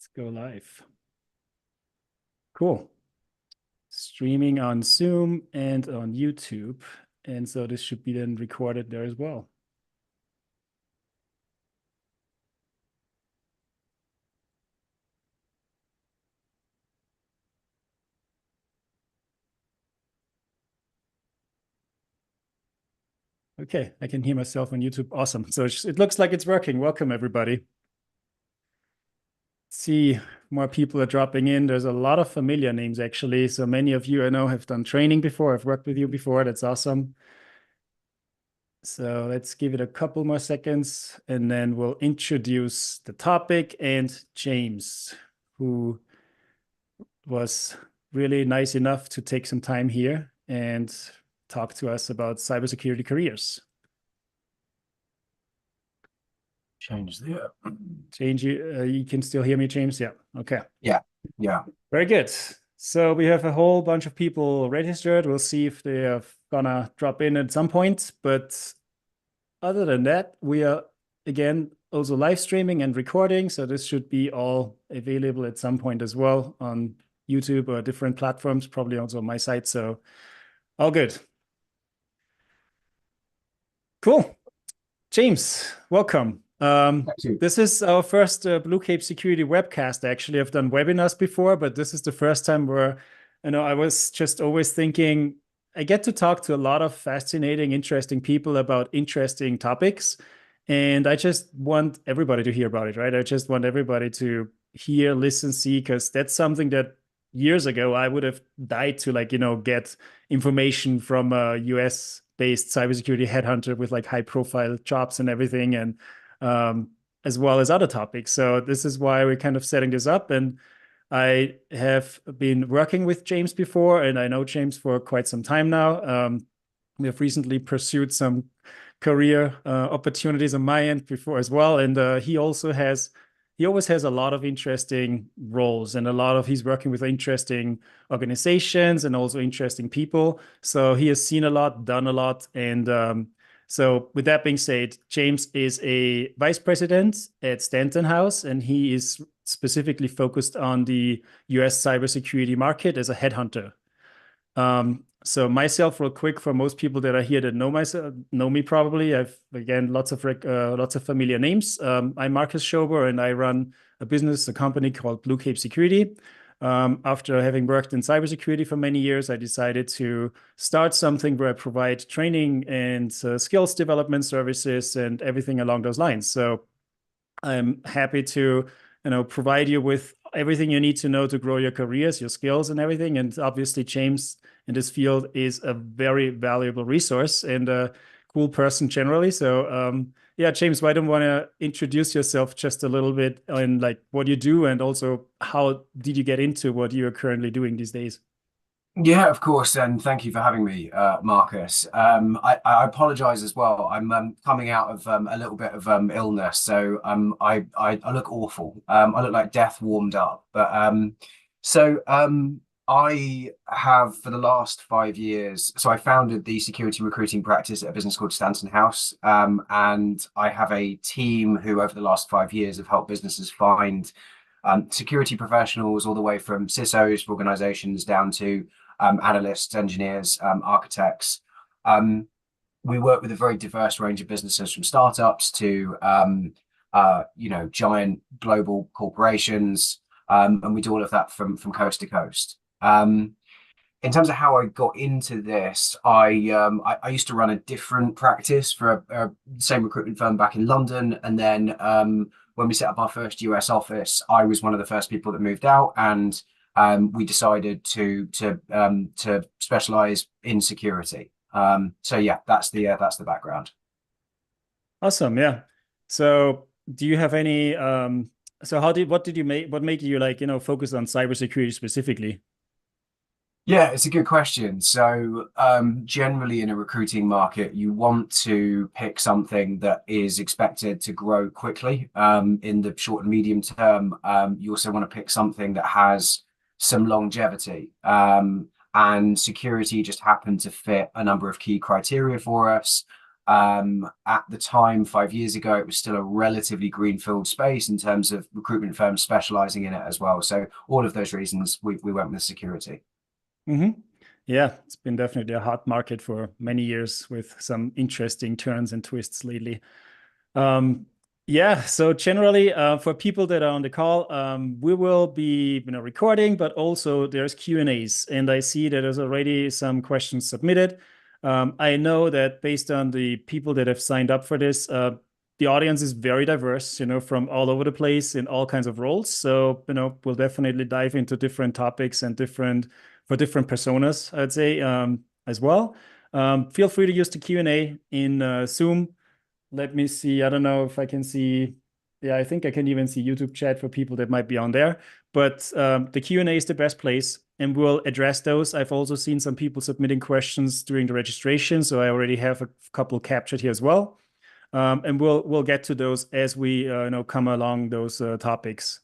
Let's go live. Cool. Streaming on Zoom and on YouTube. And so this should be then recorded there as well. Okay, I can hear myself on YouTube. Awesome. So it looks like it's working. Welcome, everybody. See, more people are dropping in. There's a lot of familiar names, actually. So many of you I know have done training before. I've worked with you before. That's awesome. So let's give it a couple more seconds, and then we'll introduce the topic and James, who was really nice enough to take some time here and talk to us about cybersecurity careers. Change you can still hear me, James? Yeah. Okay. Yeah. Very good. So we have a whole bunch of people registered. We'll see if they are gonna drop in at some point. But other than that, we are again also live streaming and recording. So this should be all available at some point as well on YouTube or different platforms, probably also on my site. So all good. Cool. James, welcome. This is our first Blue Cape Security webcast. Actually, I've done webinars before, but this is the first time where, I was just always thinking I get to talk to a lot of fascinating, interesting people about interesting topics. And I just want everybody to hear about it, right? I just want everybody to hear, listen, see, because that's something that years ago I would have died to, get information from a US based cybersecurity headhunter with like high profile jobs and everything, and as well as other topics. So this is why we're kind of setting this up. And I have been working with James before, and I know James for quite some time now. We have recently pursued some career opportunities on my end before as well, and he always has a lot of interesting roles, and he's working with interesting organizations and also interesting people. So he has seen a lot, done a lot, and so with that being said, James is a vice president at Stanton House, and he is specifically focused on the US cybersecurity market as a headhunter. So myself, real quick, for most people that are here that know me probably, I've again lots of familiar names. I'm Marcus Schober, and I run a company called Blue Cape Security. After having worked in cybersecurity for many years, I decided to start something where I provide training and skills development services and everything along those lines. So I'm happy to, provide you with everything you need to know to grow your careers, your skills, and everything. And obviously, James in this field is a very valuable resource and a cool person generally. So, yeah, James, why don't you want to introduce yourself just a little bit on like what you do, and also how did you get into what you are currently doing these days? Yeah, of course, and thank you for having me, Marcus. I apologize as well. I'm coming out of a little bit of illness, so I look awful. I look like death warmed up. But I have for the last 5 years. So I founded the security recruiting practice at a business called Stanton House, and I have a team who over the last 5 years have helped businesses find security professionals all the way from CISOs for organizations down to analysts, engineers, architects. We work with a very diverse range of businesses from startups to giant global corporations, and we do all of that from coast to coast. In terms of how I got into this, I used to run a different practice for a same recruitment firm back in London, and then when we set up our first US office, I was one of the first people that moved out, and we decided to specialize in security. So yeah, that's the background. Awesome. Yeah. So do you have any so what made you focus on cybersecurity specifically? Yeah, it's a good question. So, generally in a recruiting market, you want to pick something that is expected to grow quickly. In the short and medium term, you also want to pick something that has some longevity. And security just happened to fit a number of key criteria for us. At the time, 5 years ago, it was still a relatively greenfield space in terms of recruitment firms specializing in it as well. So all of those reasons, we went with security. Mm-hmm. Yeah, it's been definitely a hot market for many years with some interesting turns and twists lately. Um, yeah, so generally, for people that are on the call, we will be, recording, but also there's Q&As, and I see that there's already some questions submitted. I know that based on the people that have signed up for this, the audience is very diverse, from all over the place in all kinds of roles. So, we'll definitely dive into different topics and for different personas, I'd say, as well. Feel free to use the Q&A in Zoom. Let me see. I don't know if I can see. Yeah, I think I can even see YouTube chat for people that might be on there. But the Q&A is the best place, and we'll address those. I've also seen some people submitting questions during the registration, so I already have a couple captured here as well. And we'll get to those as we come along those topics.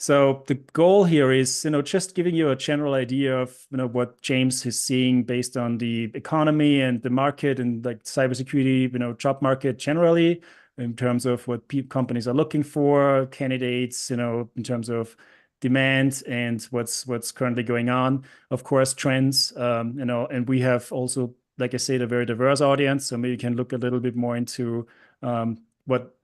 So the goal here is, just giving you a general idea of, what James is seeing based on the economy and the market and like cybersecurity, job market generally, in terms of what companies are looking for, candidates, in terms of demand and what's currently going on. Of course, trends, and we have also, like I said, a very diverse audience. So maybe you can look a little bit more into what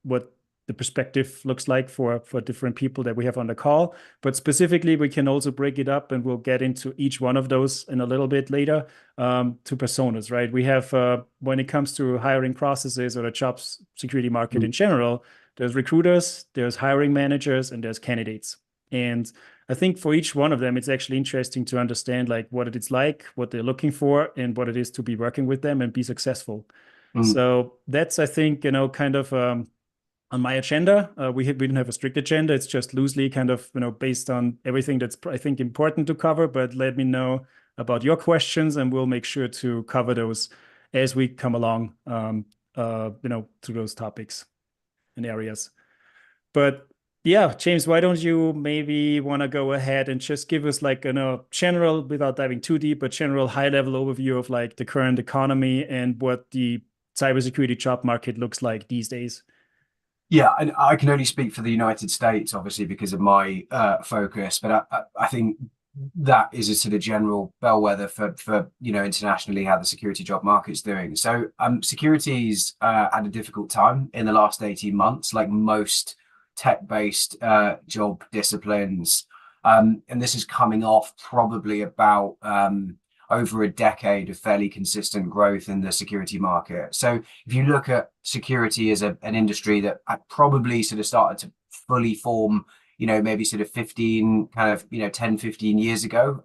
the perspective looks like for different people that we have on the call. But specifically, we can also break it up, and we'll get into each one of those in a little bit later, to personas, right? We have, when it comes to hiring processes or the job security market in general, there's recruiters, there's hiring managers, and there's candidates. And I think for each one of them, it's actually interesting to understand like what it's like, what they're looking for, and what it is to be working with them and be successful. So that's, I think, kind of on my agenda. We don't have a strict agenda. It's just loosely kind of, based on everything that's, I think, important to cover. But let me know about your questions, and we'll make sure to cover those as we come along, through those topics and areas. But yeah, James, why don't you maybe want to go ahead and just give us like a general, without diving too deep, but general high-level overview of like the current economy and what the cybersecurity job market looks like these days. Yeah, and I can only speak for the United States, obviously, because of my focus. But I think that is a sort of general bellwether for internationally how the security job market's doing. So security's had a difficult time in the last 18 months, like most tech-based job disciplines. And this is coming off probably about over a decade of fairly consistent growth in the security market. So if you look at security as an industry that probably sort of started to fully form, maybe sort of 10, 15 years ago,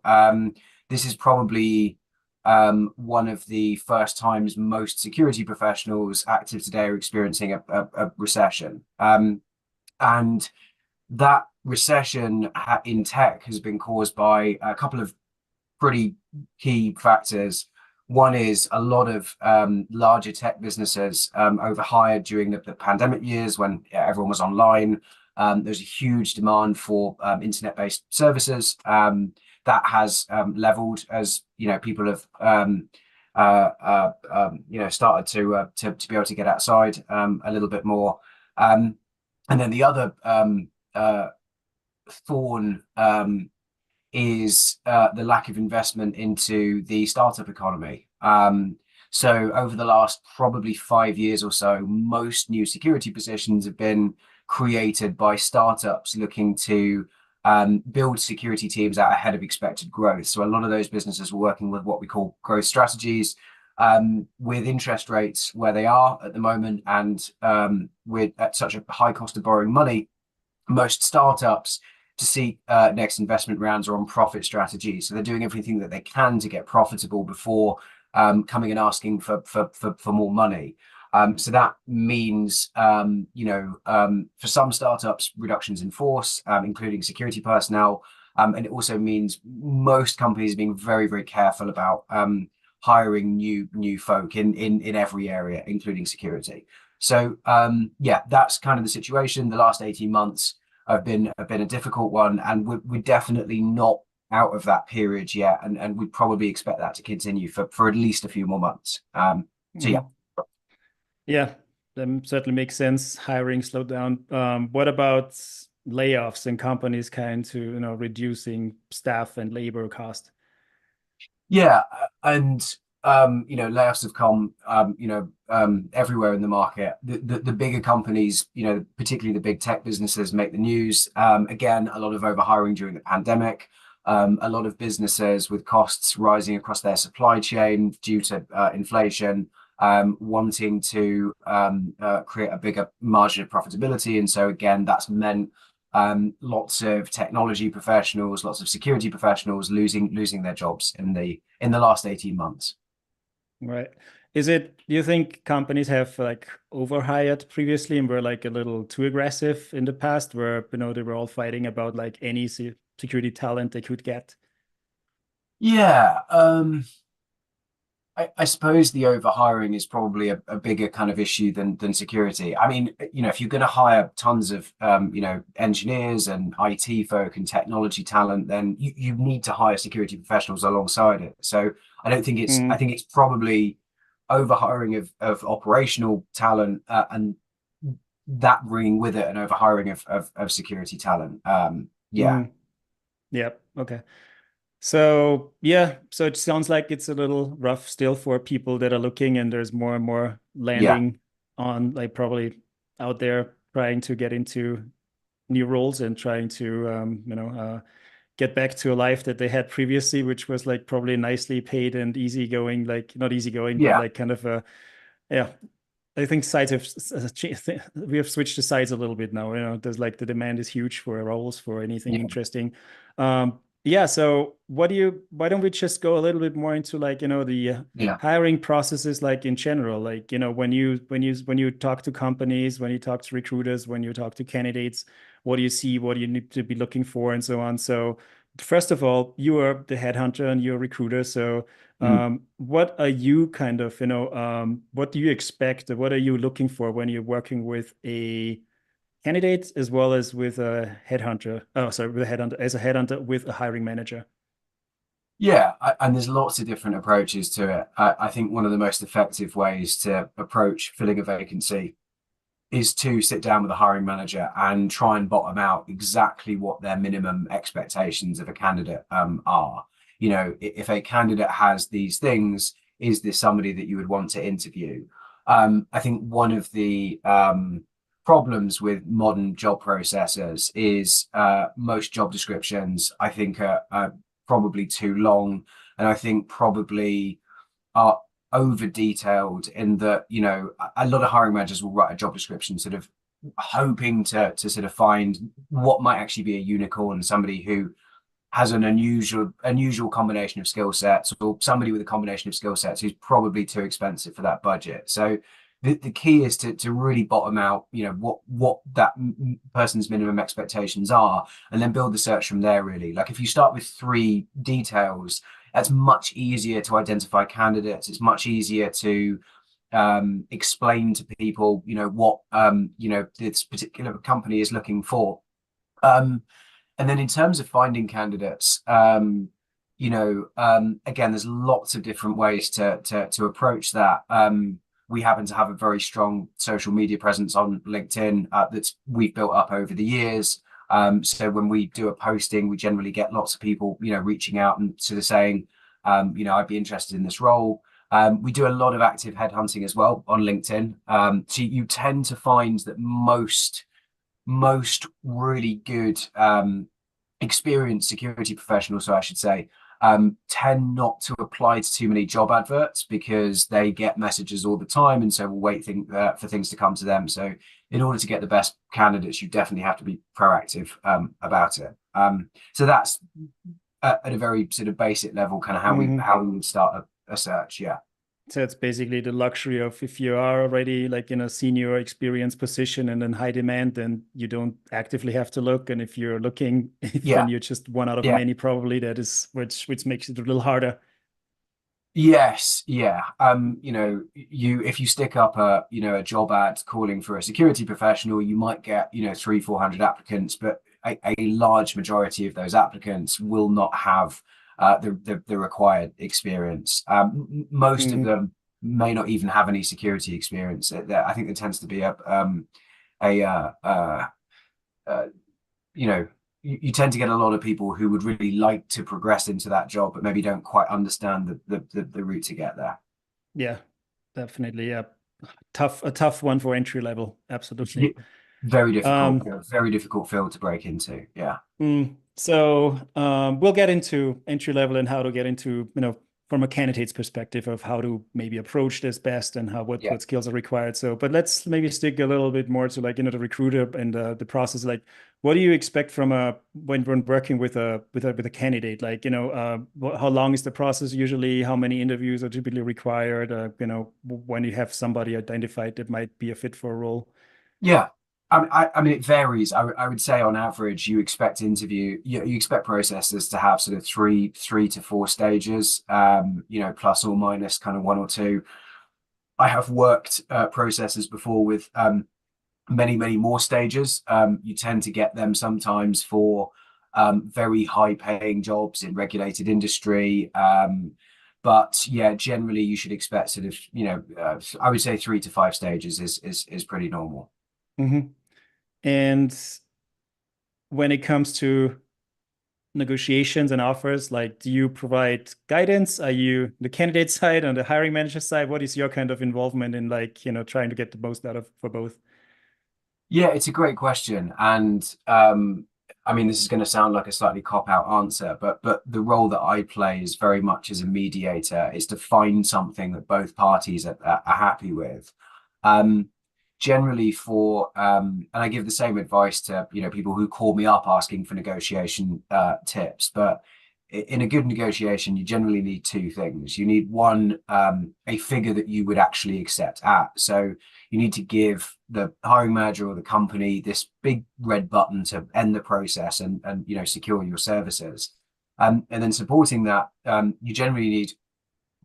this is probably one of the first times most security professionals active today are experiencing a recession. And that recession in tech has been caused by a couple of pretty key factors. One is a lot of larger tech businesses overhired during the pandemic years when everyone was online. There's a huge demand for internet-based services that has leveled as people have started to be able to get outside a little bit more. And then the other thorn is the lack of investment into the startup economy. So over the last probably 5 years or so, most new security positions have been created by startups looking to build security teams out ahead of expected growth. So a lot of those businesses were working with what we call growth strategies. With interest rates where they are at the moment, and with at such a high cost of borrowing money, most startups to seek next investment rounds are on profit strategies. So they're doing everything that they can to get profitable before coming and asking for more money. So that means, for some startups, reductions in force, including security personnel. And it also means most companies are being very, very careful about hiring new folk in every area, including security. So that's kind of the situation. The last 18 months have been a difficult one, and we're definitely not out of that period yet, and we'd probably expect that to continue for at least a few more months. So yeah. Yeah, that certainly makes sense. Hiring slowed down. What about layoffs and companies kind to, reducing staff and labor cost? Yeah, and layoffs have come everywhere in the market. The bigger companies, particularly the big tech businesses, make the news. Again, a lot of overhiring during the pandemic. A lot of businesses with costs rising across their supply chain due to inflation, wanting to create a bigger margin of profitability, and so again, that's meant lots of technology professionals, lots of security professionals losing their jobs in the last 18 months. Right. Do you think companies have like overhired previously and were like a little too aggressive in the past where, they were all fighting about like any security talent they could get? Yeah, I suppose the overhiring is probably a bigger kind of issue than security. I mean, if you're going to hire tons of engineers and IT folk and technology talent, then you need to hire security professionals alongside it. So I Mm, think it's probably overhiring of operational talent, and that bringing with it an overhiring of security talent. Yeah, mm, yeah. Okay. So yeah, so it sounds like it's a little rough still for people that are looking, and there's more and more yeah, landing on like probably out there trying to get into new roles and trying to get back to a life that they had previously, which was like probably nicely paid and easygoing, like not easygoing, but yeah, like kind of a yeah. I think sides have we have switched the sides a little bit now. There's like the demand is huge for roles for anything yeah, interesting. Yeah. So why don't we just go a little bit more into like, the yeah, hiring processes, like in general, like, when you talk to companies, when you talk to recruiters, when you talk to candidates, what do you see? What do you need to be looking for and so on? So first of all, you are the headhunter and you're a recruiter. So mm, what are you kind of, what do you expect? What are you looking for when you're working with a candidate as well as with a headhunter? Oh, sorry, with a headhunter, as a headhunter with a hiring manager. yeah. And there's lots of different approaches to it. I think one of the most effective ways to approach filling a vacancy is to sit down with a hiring manager and try and bottom out exactly what their minimum expectations of a candidate are. If a candidate has these things, is this somebody that you would want to interview? I think one of the problems with modern job processes is most job descriptions, I think, are probably too long, and I think probably are over detailed in that, a lot of hiring managers will write a job description sort of hoping to sort of find what might actually be a unicorn, somebody who has an unusual combination of skill sets, or somebody with a combination of skill sets who's probably too expensive for that budget. So the key is to really bottom out, what that person's minimum expectations are, and then build the search from there. Really, like if you start with three details, that's much easier to identify candidates. It's much easier to explain to people, what this particular company is looking for. Um, and then in terms of finding candidates, again, there's lots of different ways to approach that. We happen to have a very strong social media presence on LinkedIn that's we've built up over the years. So when we do a posting, we generally get lots of people, reaching out and sort of saying, I'd be interested in this role. We do a lot of active headhunting as well on LinkedIn. So you tend to find that most really good experienced security professionals, so I should say, tend not to apply to too many job adverts because they get messages all the time, and so will wait for things to come to them. So in order to get the best candidates, you definitely have to be proactive about it. So that's at a very sort of basic level, kind of Mhm. how we would start a search. Yeah. So it's basically the luxury of if you are already like in a senior experience position and in high demand, then you don't actively have to look. And if you're looking, then Yeah. you're just one out of Yeah. many probably that is which makes it a little harder. Yes, yeah. You if you stick up a job ad calling for a security professional, you might get, 300-400 applicants, but a large majority of those applicants will not have the required experience. Most of Mhm. them may not even have any security experience. I think there tends to be a you know, you tend to get a lot of people who would really like to progress into that job, but maybe don't quite understand the route to get there. Yeah, definitely. Yeah. A tough one for entry level. Yeah, Absolutely. very Um, very difficult field to break into. Yeah. We'll get into entry level and how to get into, from a candidate's perspective of how to maybe approach this best and Yeah. what skills are required. So, but let's maybe stick a little bit more to like, the recruiter and the process. Like, what do you expect from when working with a candidate? Like, how long is the process usually? How many interviews are typically required? When you have somebody identified that might be a fit for a role. Yeah. I mean, it varies. I would say on average, you expect processes to have sort of three to four stages, plus or minus kind of one or two. I have worked processes before with many more stages. You tend to get them sometimes for very high paying jobs in regulated industry. But yeah, generally you should expect sort of, I would say 3 to 5 stages is pretty normal. Hmm. And when it comes to negotiations and offers, like, do you provide guidance? Are you the candidate side and the hiring manager side? What is your kind of involvement in, like, trying to get the most out of for both? Yeah, it's a great question. And I mean, this is going to sound like a slightly cop-out answer, but the role that I play is very much as a mediator, is to find something that both parties are happy with. Um, Generally and I give the same advice to, people who call me up asking for negotiation tips, but in a good negotiation, you generally need two things. You need one, a figure that you would actually accept at. So you need to give the hiring manager or the company this big red button to end the process and secure your services. And then supporting that, you generally need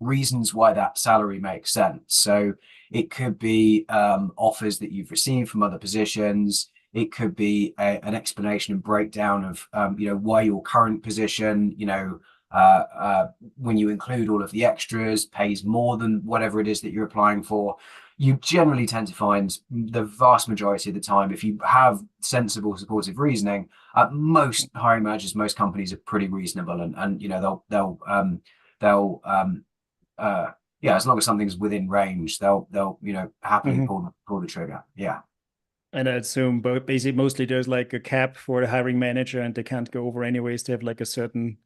reasons why that salary makes sense. So it could be offers that you've received from other positions. It could be an explanation and breakdown of why your current position, when you include all of the extras, pays more than whatever it is that you're applying for. You generally tend to find the vast majority of the time, if you have sensible, supportive reasoning, most hiring managers, most companies are pretty reasonable, and they'll yeah, as long as something's within range, they'll happily Hmm. pull the trigger. Yeah. And I assume, but basically, mostly there's like a cap for the hiring manager, and they can't go over anyways. They have like a certain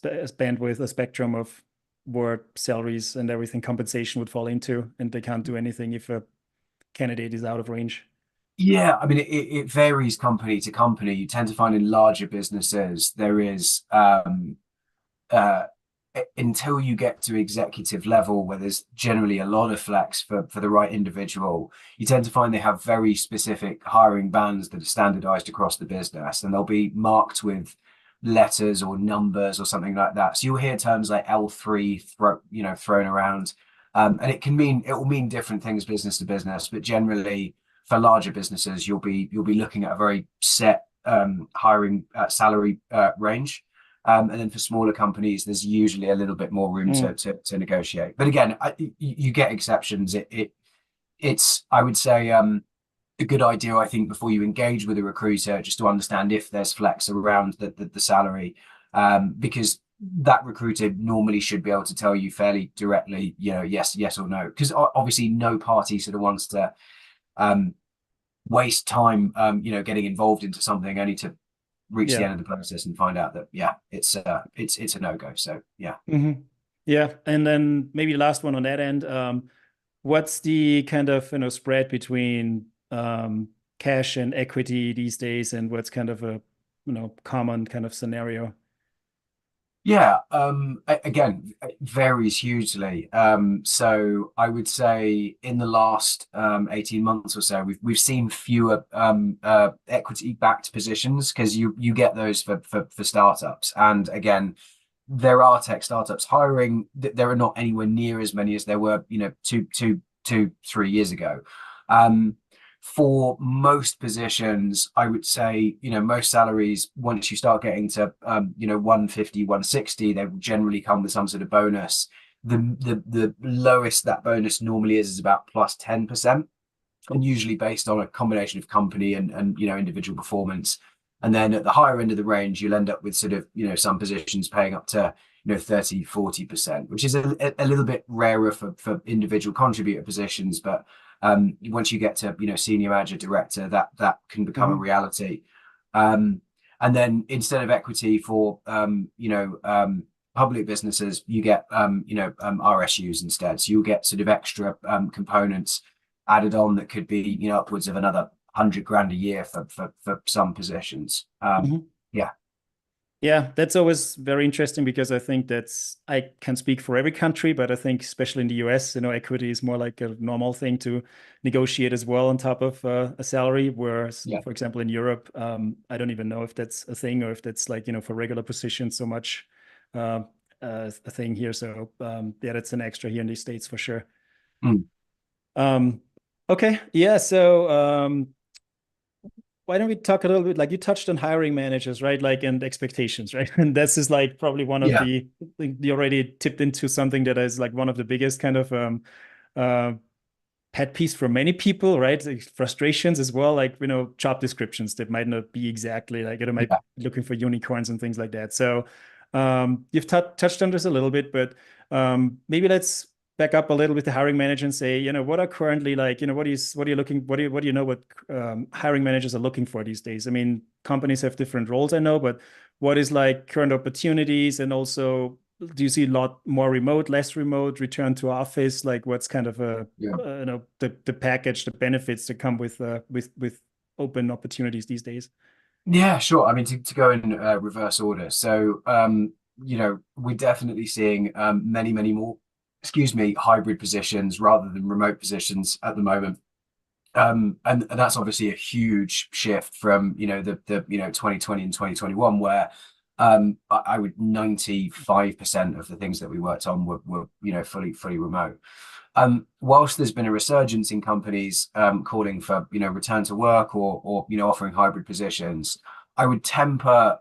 bandwidth, a spectrum of where salaries and everything compensation would fall into, and they can't do anything if a candidate is out of range. Yeah, I mean, it varies company to company. You tend to find in larger businesses there is uh, until you get to executive level, where there's generally a lot of flex for the right individual, you tend to find they have very specific hiring bands that are standardized across the business, and they'll be marked with letters or numbers or something like that. So you'll hear terms like L3 thrown around, and it will mean different things business to business, but generally for larger businesses, you'll be looking at a very set hiring salary range. And then for smaller companies, there's usually a little bit more room Mm. to negotiate. But again, you get exceptions. It's, I would say, a good idea, I think, before you engage with a recruiter, just to understand if there's flex around the salary, because that recruiter normally should be able to tell you fairly directly, yes or no, because obviously no party sort of wants to um, waste time, getting involved into something only to reach the Yeah. end of the process and find out that it's a no-go. So yeah. Hmm. Yeah. And then maybe the last one on that end, what's the kind of, spread between cash and equity these days, and what's kind of a, common kind of scenario? Yeah, again, it varies hugely. So I would say in the last 18 months or so, we've seen fewer equity-backed positions, because you get those for startups. And again, there are tech startups hiring. There are not anywhere near as many as there were, 3 years ago. Um, for most positions, I would say, most salaries, once you start getting to, 150, 160, they will generally come with some sort of bonus. the lowest that bonus normally is about plus 10%, and usually based on a combination of company and individual performance. And then at the higher end of the range, you'll end up with sort of some positions paying up to 30-40%, which is a little bit rarer for individual contributor positions, but once you get to senior manager, director, that can become a reality. And then instead of equity for public businesses, you get RSUs instead. So you'll get sort of extra components added on that could be upwards of another 100 grand a year for some positions. Yeah. Yeah, that's always very interesting because I think I can speak for every country, but I think especially in the US, equity is more like a normal thing to negotiate as well on top of a salary. Whereas, for example, in Europe, I don't even know if that's a thing or if that's like, for regular positions so much a thing here. So yeah, that's an extra here in the States for sure. Okay, yeah, so why don't we talk a little bit, like you touched on hiring managers, right? Like, and expectations, right? And this is like probably one of you already tipped into something that is like one of the biggest kind of pet peeves for many people, right? Like frustrations as well, like, job descriptions that might not be exactly like, might be looking for unicorns and things like that. So you've touched on this a little bit, but maybe let's back up a little with the hiring manager and say, what are currently like, what do you know what hiring managers are looking for these days? I mean, companies have different roles, I know, but what is like current opportunities, and also do you see a lot more remote, less remote, return to office? Like what's kind of the package, the benefits that come with open opportunities these days? Yeah, sure. I mean, to go in reverse order. So, we're definitely seeing many more, hybrid positions rather than remote positions at the moment. And that's obviously a huge shift from, the 2020 and 2021, where I would 95% of the things that we worked on were fully remote. Whilst there's been a resurgence in companies calling for return to work or offering hybrid positions, I would temper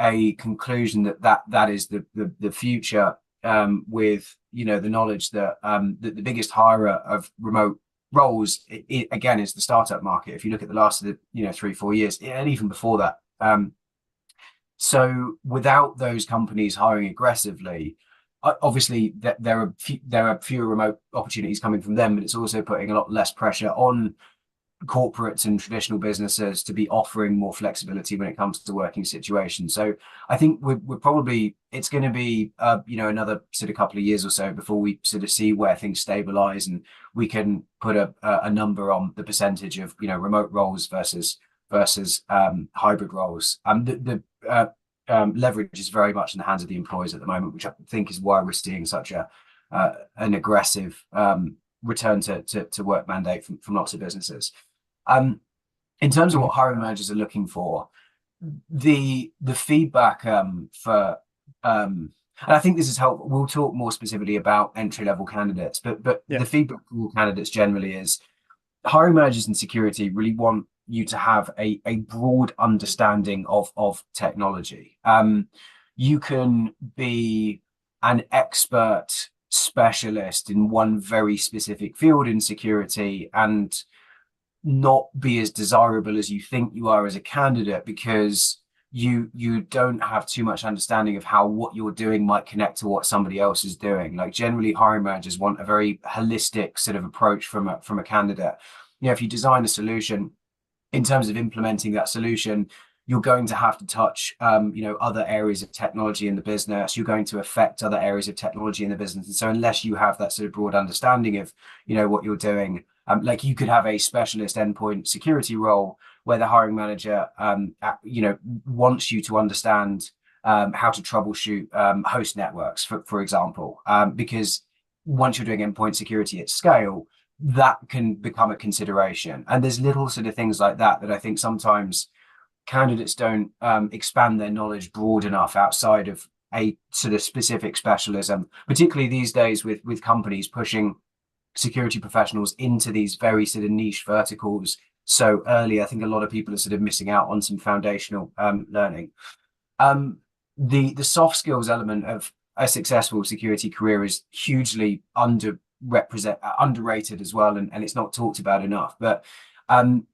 a conclusion that is the future with the knowledge that the biggest hirer of remote roles again is the startup market. If you look at the last of the 3-4 years, and even before that. So without those companies hiring aggressively, obviously there are fewer remote opportunities coming from them, but it's also putting a lot less pressure on corporates and traditional businesses to be offering more flexibility when it comes to working situations. So I think we're probably, it's going to be another sort of couple of years or so before we sort of see where things stabilize and we can put a number on the percentage of remote roles versus hybrid roles. The leverage is very much in the hands of the employers at the moment, which I think is why we're seeing such an aggressive return to work mandate from lots of businesses. In terms of what hiring managers are looking for, the feedback for and I think this is helpful. We'll talk more specifically about entry-level candidates, but the feedback from all candidates generally is hiring managers in security really want you to have a broad understanding of technology. You can be an expert specialist in one very specific field in security and not be as desirable as you think you are as a candidate because you don't have too much understanding of how what you're doing might connect to what somebody else is doing. Like generally hiring managers want a very holistic sort of approach from a candidate. If you design a solution, in terms of implementing that solution, you're going to have to touch other areas of technology in the business. You're going to affect other areas of technology in the business. And so unless you have that sort of broad understanding of what you're doing, like you could have a specialist endpoint security role where the hiring manager wants you to understand how to troubleshoot host networks, for example, because once you're doing endpoint security at scale, that can become a consideration. And there's little sort of things like that I think sometimes candidates don't expand their knowledge broad enough outside of a sort of specific specialism, particularly these days with companies pushing security professionals into these very sort of niche verticals so early. I think a lot of people are sort of missing out on some foundational learning. The soft skills element of a successful security career is hugely underrated as well, and it's not talked about enough. But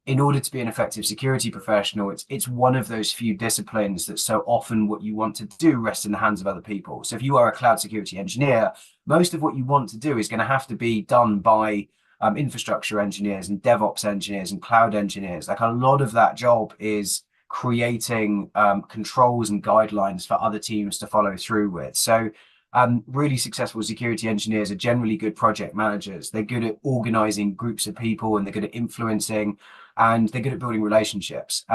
in order to be an effective security professional, it's one of those few disciplines that so often what you want to do rests in the hands of other people. So if you are a cloud security engineer, most of what you want to do is going to have to be done by infrastructure engineers and DevOps engineers and cloud engineers. Like, a lot of that job is creating controls and guidelines for other teams to follow through with. So really successful security engineers are generally good project managers. They're good at organizing groups of people, and they're good at influencing, and they're good at building relationships.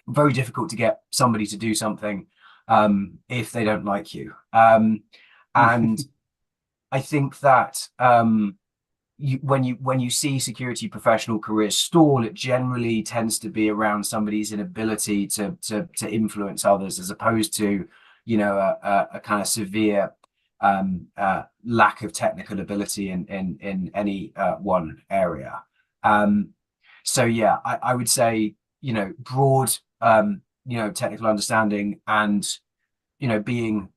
Very difficult to get somebody to do something if they don't like you. And I think that when you see security professional careers stall, it generally tends to be around somebody's inability to influence others, as opposed to, you know, a kind of severe lack of technical ability in any one area. So yeah, I would say, you know, broad technical understanding, and being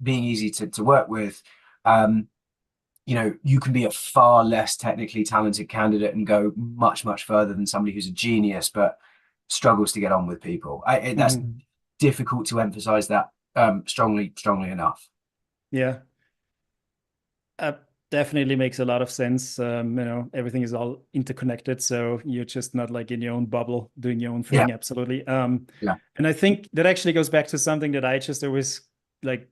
easy to work with. You can be a far less technically talented candidate and go much further than somebody who's a genius but struggles to get on with people. That's difficult to emphasize that strongly enough. Yeah, definitely makes a lot of sense. Everything is all interconnected, so you're just not like in your own bubble doing your own thing. Yeah. Absolutely. Yeah. And I think that actually goes back to something that I just always like.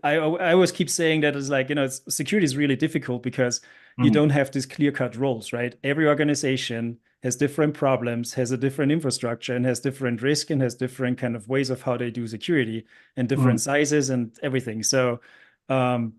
I always keep saying that is like, security is really difficult because you don't have these clear-cut roles, right? Every organization has different problems, has a different infrastructure, and has different risk, and has different kind of ways of how they do security, and different sizes and everything. So I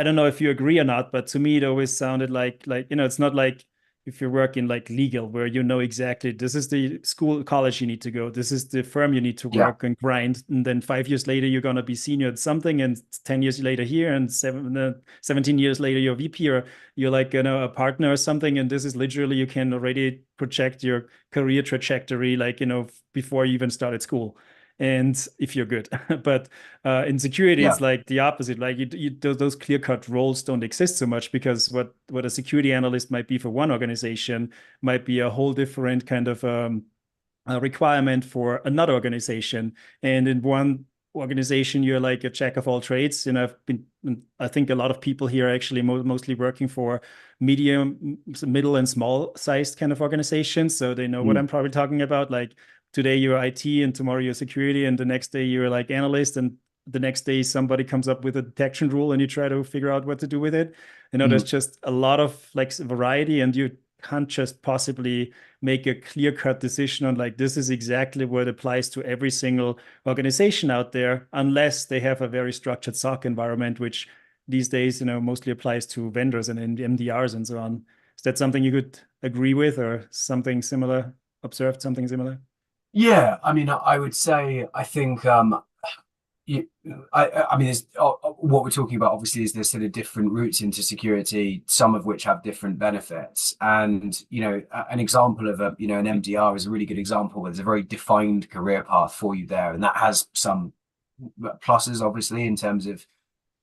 don't know if you agree or not, but to me it always sounded like it's not like if you're working like legal, where you know exactly this is the college you need to go, this is the firm you need to work and grind, and then 5 years later you're gonna be senior at something, and 10 years later here, and 17 years later you're VP, or you're like a partner or something, and this is literally, you can already project your career trajectory like before you even started school. And if you're good, but in security, it's like the opposite. Like those clear-cut roles don't exist so much, because what a security analyst might be for one organization might be a whole different kind of a requirement for another organization. And in one organization, you're like a jack of all trades. I think a lot of people here are actually mostly working for middle and small sized kind of organizations, so they know what I'm probably talking about. Like, today you're IT, and tomorrow you're security, and the next day you're like analyst, and the next day somebody comes up with a detection rule and you try to figure out what to do with it. There's just a lot of like variety, and you can't just possibly make a clear-cut decision on like, this is exactly what applies to every single organization out there, unless they have a very structured SOC environment, which these days, mostly applies to vendors and MDRs and so on. Is that something you could agree with, or something similar, observed something similar? Yeah, I mean, I would say, I think, I mean, what we're talking about obviously is there's sort of different routes into security, some of which have different benefits. And, an example of an MDR is a really good example, where there's a very defined career path for you there. And that has some pluses, obviously, in terms of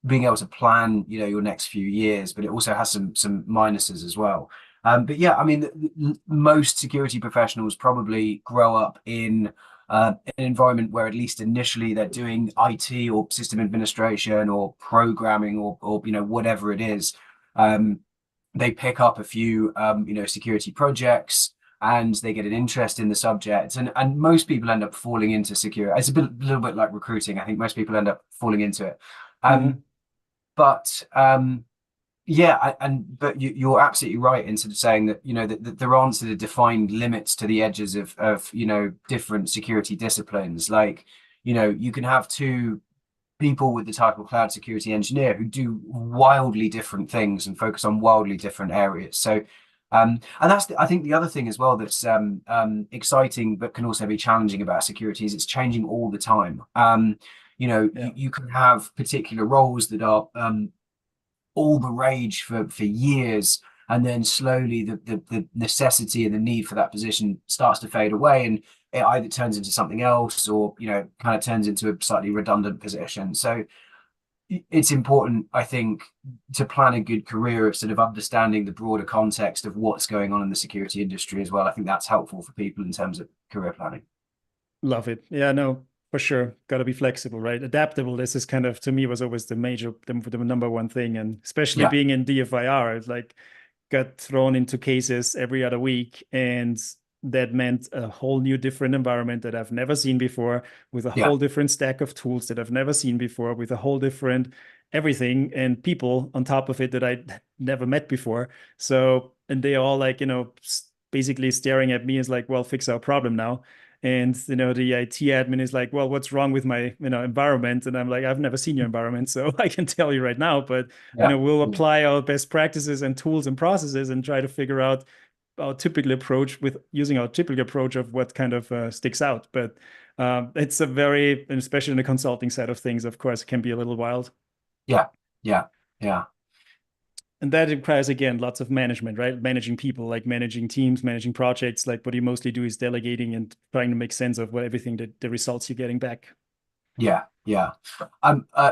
being able to plan, your next few years, but it also has some minuses as well. But yeah, I mean, most security professionals probably grow up in an environment where, at least initially, they're doing IT or system administration or programming or whatever it is. They pick up a few security projects, and they get an interest in the subject, and most people end up falling into security. It's a little bit like recruiting. I think most people end up falling into it. But yeah, but you're absolutely right in sort of saying that that there aren't sort of defined limits to the edges of different security disciplines. Like, you can have two people with the title cloud security engineer who do wildly different things and focus on wildly different areas. So and that's I think the other thing as well that's exciting but can also be challenging about security is it's changing all the time. You can have particular roles that are all the rage for years, and then slowly the necessity and the need for that position starts to fade away, and it either turns into something else, or kind of turns into a slightly redundant position. So it's important, I think, to plan a good career of sort of understanding the broader context of what's going on in the security industry as well. I think that's helpful for people in terms of career planning. Love it. Yeah, no, for sure. Got to be flexible, right? Adaptable. This is kind of, to me, was always the number one thing. And especially Yeah, being in DFIR, it's like got thrown into cases every other week. And that meant a whole new different environment that I've never seen before, with a yeah, whole different stack of tools that I've never seen before, with a whole different everything and people on top of it that I never met before. So, and they all like, basically staring at me as like, well, fix our problem now. And the IT admin is like, well, what's wrong with my environment? And I'm like, I've never seen your environment, so I can tell you right now. But yeah, we'll apply our best practices and tools and processes and try to figure out our typical approach with using our typical approach of what kind of sticks out. But it's a very, and especially in the consulting side of things, of course, it can be a little wild. yeah, yeah, yeah. And that requires, again, lots of management, right? Managing people, like managing teams, managing projects. Like what you mostly do is delegating and trying to make sense of what everything that the results you're getting back. Yeah, yeah.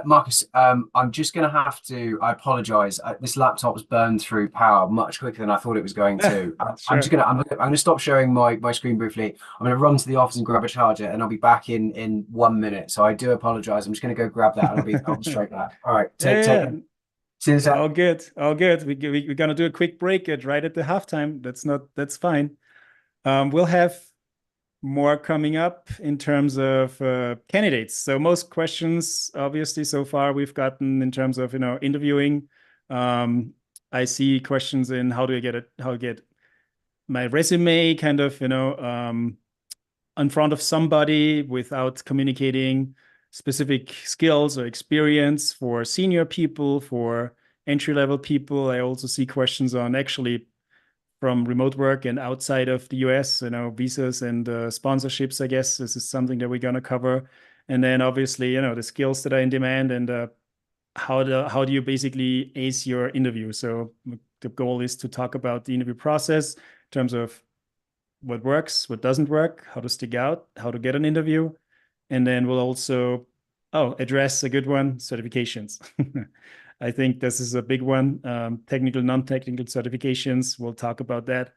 Marcus, I'm just going to have to. I apologize. This laptop's burned through power much quicker than I thought it was going to. I'm just Sure. gonna. I'm gonna stop sharing my screen briefly. I'm gonna run to the office and grab a charger, and I'll be back in 1 minute. So I do apologize. I'm just gonna go grab that, and I'll be straight back. All right. Take Yeah, it. See you in a sec. all good, all good. We're gonna do a quick break right at the halftime. That's fine. We'll have more coming up in terms of candidates. So most questions, obviously, so far we've gotten in terms of interviewing. I see questions in how to get my resume kind of in front of somebody without communicating specific skills or experience for senior people, for entry level people. I also see questions on actually from remote work and outside of the US, visas and sponsorships. I guess this is something that we're going to cover. And then obviously, the skills that are in demand and how do you basically ace your interview? So the goal is to talk about the interview process in terms of what works, what doesn't work, how to stick out, how to get an interview. And then we'll also, address a good one, certifications. I think this is a big one. Technical, non-technical certifications. We'll talk about that.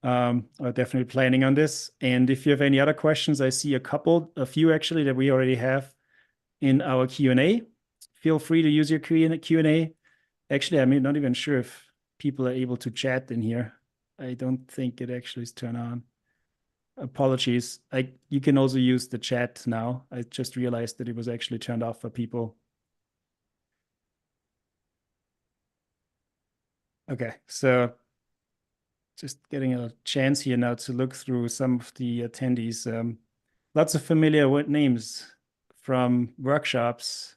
I'm definitely planning on this. And if you have any other questions, I see a few actually that we already have in our Q&A. Feel free to use your Q&A. Actually, I'm not even sure if people are able to chat in here. I don't think it actually is turned on. Apologies. You can also use the chat now. I just realized that it was actually turned off for people. Okay, so just getting a chance here now to look through some of the attendees. Lots of familiar names from workshops,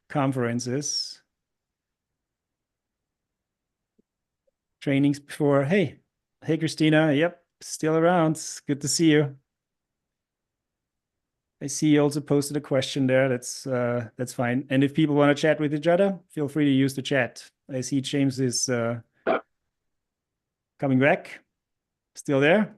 conferences, trainings before. Hey, Christina. Yep, still around. Good to see you. I see you also posted a question there. That's fine. And if people want to chat with each other, feel free to use the chat. I see James is coming back. Still there?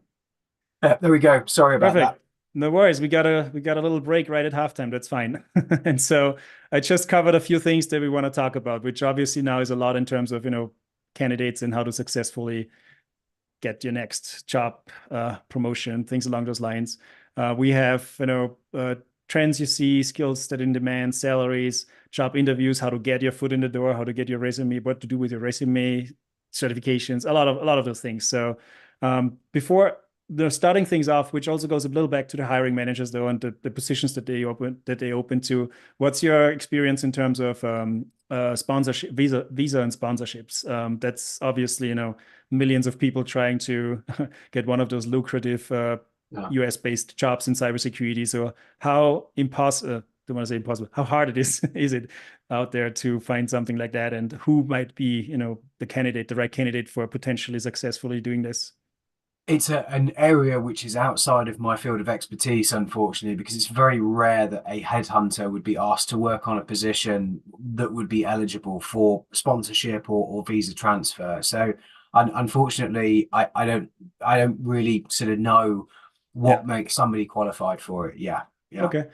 There we go. Sorry about Perfect. that. No worries. We got a little break right at halftime. That's fine. And so I just covered a few things that we want to talk about, which obviously now is a lot in terms of candidates and how to successfully get your next job, promotion, things along those lines. We have trends you see, skills that in demand, salaries, job interviews, how to get your foot in the door, how to get your resume, what to do with your resume, certifications, a lot of those things. So before starting things off, which also goes a little back to the hiring managers though, and the positions that they open to. What's your experience in terms of sponsorship, visa and sponsorships? That's obviously millions of people trying to get one of those lucrative Yeah. US based jobs in cybersecurity. So how impossible, don't want to say impossible, how hard it is it out there to find something like that? And who might be, the right candidate for potentially successfully doing this? It's an area which is outside of my field of expertise, unfortunately, because it's very rare that a headhunter would be asked to work on a position that would be eligible for sponsorship or visa transfer. So, unfortunately, I don't really sort of know Yeah. what makes somebody qualified for it. Yeah, yeah. Okay.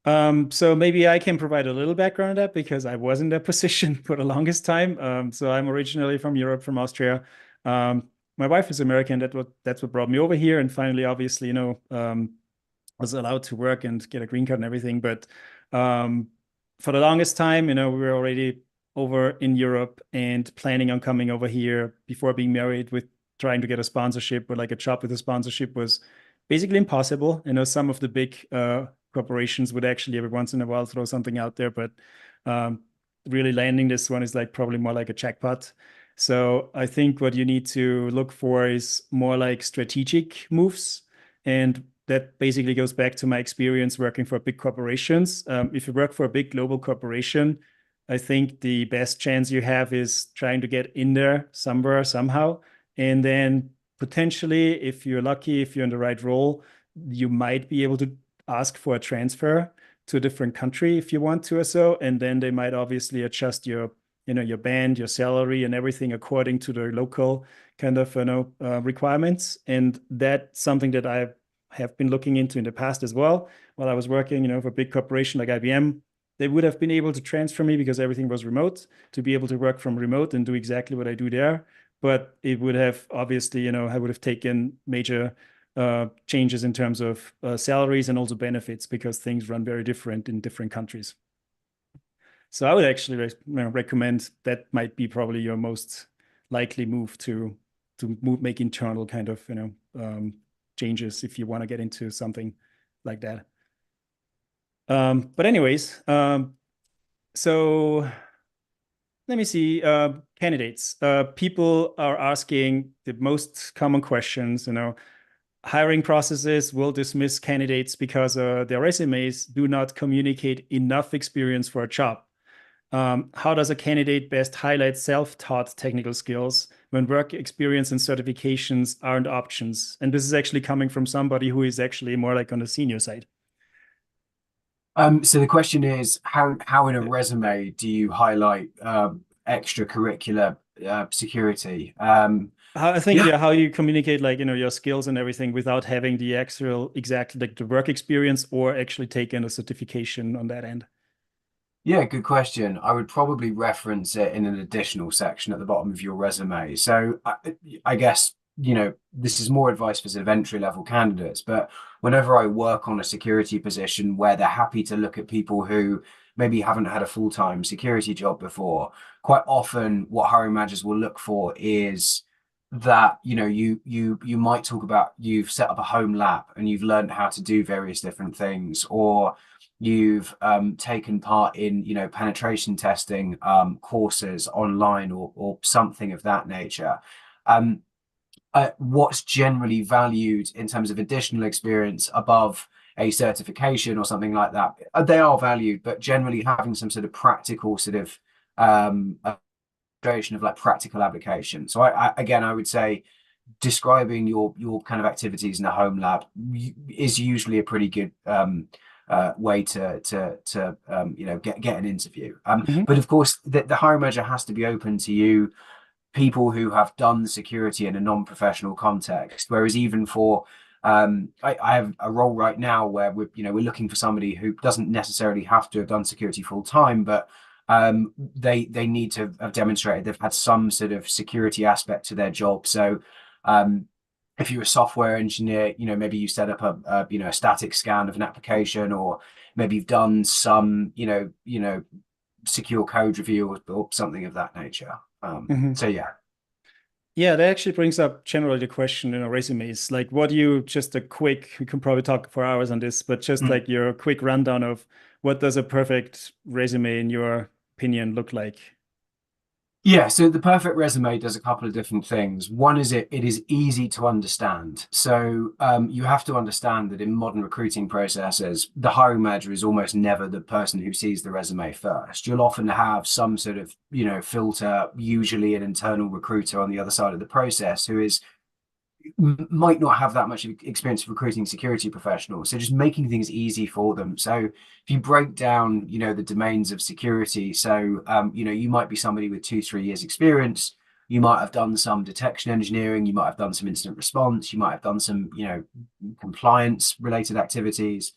So maybe I can provide a little background on that because I was in that position for the longest time. So I'm originally from Europe, from Austria. My wife is American. That's what brought me over here. And finally, obviously, was allowed to work and get a green card and everything. But um, for the longest time, we were already over in Europe and planning on coming over here before being married with trying to get a sponsorship, but like a job with a sponsorship was basically impossible. Some of the big corporations would actually every once in a while throw something out there, but um, really landing this one is like probably more like a jackpot. So I think what you need to look for is more like strategic moves. And that basically goes back to my experience working for big corporations. If you work for a big global corporation, I think the best chance you have is trying to get in there somewhere, somehow. And then potentially, if you're lucky, if you're in the right role, you might be able to ask for a transfer to a different country if you want to or so. And then they might obviously adjust your band, your salary, and everything according to their local kind of requirements. And that's something that I have been looking into in the past as well. While I was working, for a big corporation like IBM, they would have been able to transfer me because everything was remote to be able to work from remote and do exactly what I do there. But it would have obviously, I would have taken major changes in terms of salaries and also benefits because things run very different in different countries. So I would actually recommend that might be probably your most likely move to make internal kind of changes if you want to get into something like that. But anyways, so let me see. Candidates. People are asking the most common questions. Hiring processes will dismiss candidates because their resumes do not communicate enough experience for a job. How does a candidate best highlight self-taught technical skills when work experience and certifications aren't options? And this is actually coming from somebody who is actually more like on the senior side. So the question is, how in a resume do you highlight extracurricular security? I think, Yeah, yeah, how you communicate like, your skills and everything without having the actual exact like the work experience or actually taking a certification on that end. yeah, good question. I would probably reference it in an additional section at the bottom of your resume. So I guess, this is more advice for sort of entry level candidates, but whenever I work on a security position where they're happy to look at people who maybe haven't had a full-time security job before, quite often what hiring managers will look for is that, you might talk about you've set up a home lab and you've learned how to do various different things, or you've taken part in penetration testing courses online, or something of that nature. um, what's generally valued in terms of additional experience above a certification or something like that, they are valued, but generally having some sort of practical sort of demonstration of like practical application. So again, I would say describing your kind of activities in a home lab is usually a pretty good way to get an interview. Mhm. But of course, the hiring manager has to be open to people who have done security in a non-professional context. Whereas even for I have a role right now where we're looking for somebody who doesn't necessarily have to have done security full time, but they need to have demonstrated they've had some sort of security aspect to their job. So if you're a software engineer, maybe you set up a static scan of an application, or maybe you've done some secure code review, or something of that nature. Mhm. So yeah. Yeah, that actually brings up generally the question in our resumes. Like, what do you just a quick, we can probably talk for hours on this, but just Mm. like your quick rundown of what does a perfect resume in your opinion look like? Yeah, so the perfect resume does a couple of different things. One is it is easy to understand. So you have to understand that in modern recruiting processes, the hiring manager is almost never the person who sees the resume first. You'll often have some sort of, filter, usually an internal recruiter on the other side of the process, who is might not have that much experience of recruiting security professionals. So just making things easy for them. So if you break down, the domains of security, so you might be somebody with 2, 3 years experience. You might have done some detection engineering. You might have done some incident response. You might have done some, compliance related activities.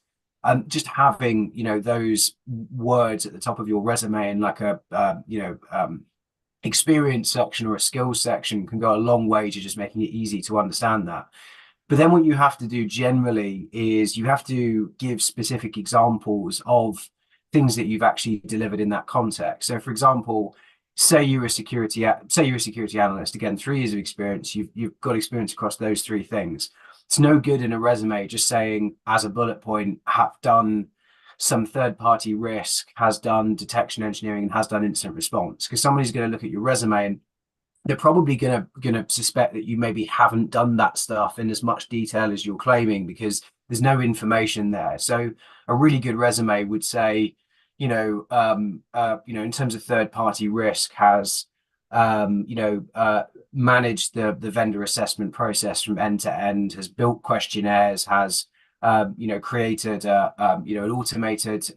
just having, those words at the top of your resume and like a, experience section or a skills section can go a long way to just making it easy to understand that. But then what you have to do generally is you have to give specific examples of things that you've actually delivered in that context. So, for example, say you're a security analyst. Again, 3 years of experience. You've got experience across those 3 things. It's no good in a resume just saying as a bullet point, have done some third party risk, has done detection engineering, and has done incident response. Because somebody's going to look at your resume and they're probably gonna suspect that you maybe haven't done that stuff in as much detail as you're claiming because there's no information there. So a really good resume would say, in terms of third party risk, has managed the vendor assessment process from end to end, has built questionnaires, has created an automated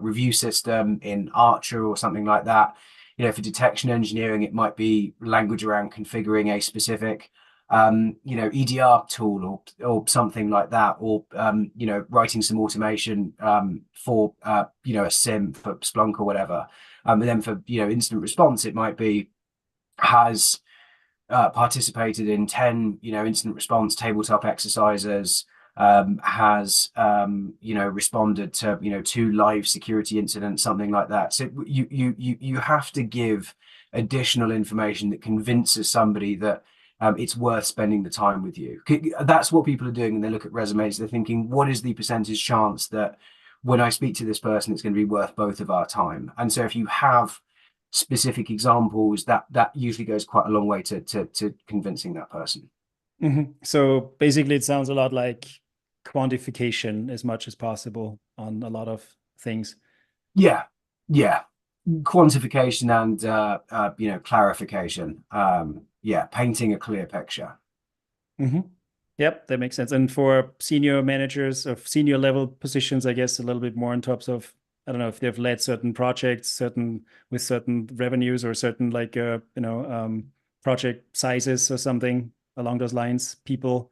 review system in Archer or something like that. For detection engineering, it might be language around configuring a specific, EDR tool or something like that, or writing some automation for a SIM for Splunk or whatever. And then for incident response, it might be has participated in 10 incident response tabletop exercises, has responded to 2 live security incidents, something like that. So you have to give additional information that convinces somebody that it's worth spending the time with you. That's what people are doing when they look at resumes. They're thinking, what is the percentage chance that when I speak to this person, it's going to be worth both of our time? And so if you have specific examples, that usually goes quite a long way to convincing that person. So basically, it sounds a lot like quantification as much as possible on a lot of things. Yeah, yeah. Quantification and clarification. Painting a clear picture. Yep, that makes sense. And for senior managers of senior level positions, I guess a little bit more in terms of, I don't know if they've led certain projects, with certain revenues or certain project sizes or something along those lines, people.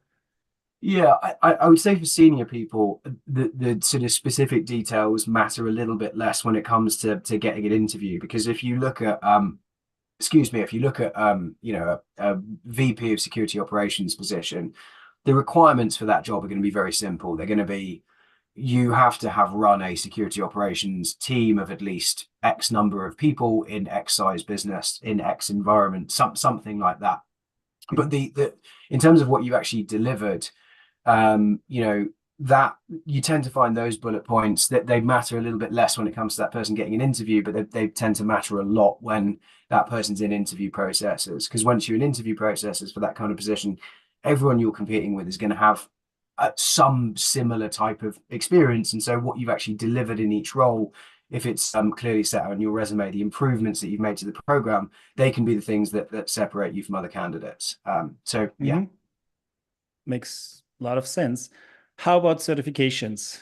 Yeah, I would say for senior people, the sort of specific details matter a little bit less when it comes to getting an interview. Because if you look at if you look at a VP of security operations position, the requirements for that job are going to be very simple. They're going to be, you have to have run a security operations team of at least X number of people in X size business in X environment, something like that. But the in terms of what you actually delivered, that you tend to find those bullet points that they matter a little bit less when it comes to that person getting an interview, but they tend to matter a lot when that person's in interview processes. Because once you're in interview processes for that kind of position, everyone you're competing with is going to have some similar type of experience. And so what you've actually delivered in each role, if it's clearly set out on your resume, the improvements that you've made to the program, they can be the things that separate you from other candidates. Yeah. Makes a lot of sense. How about certifications?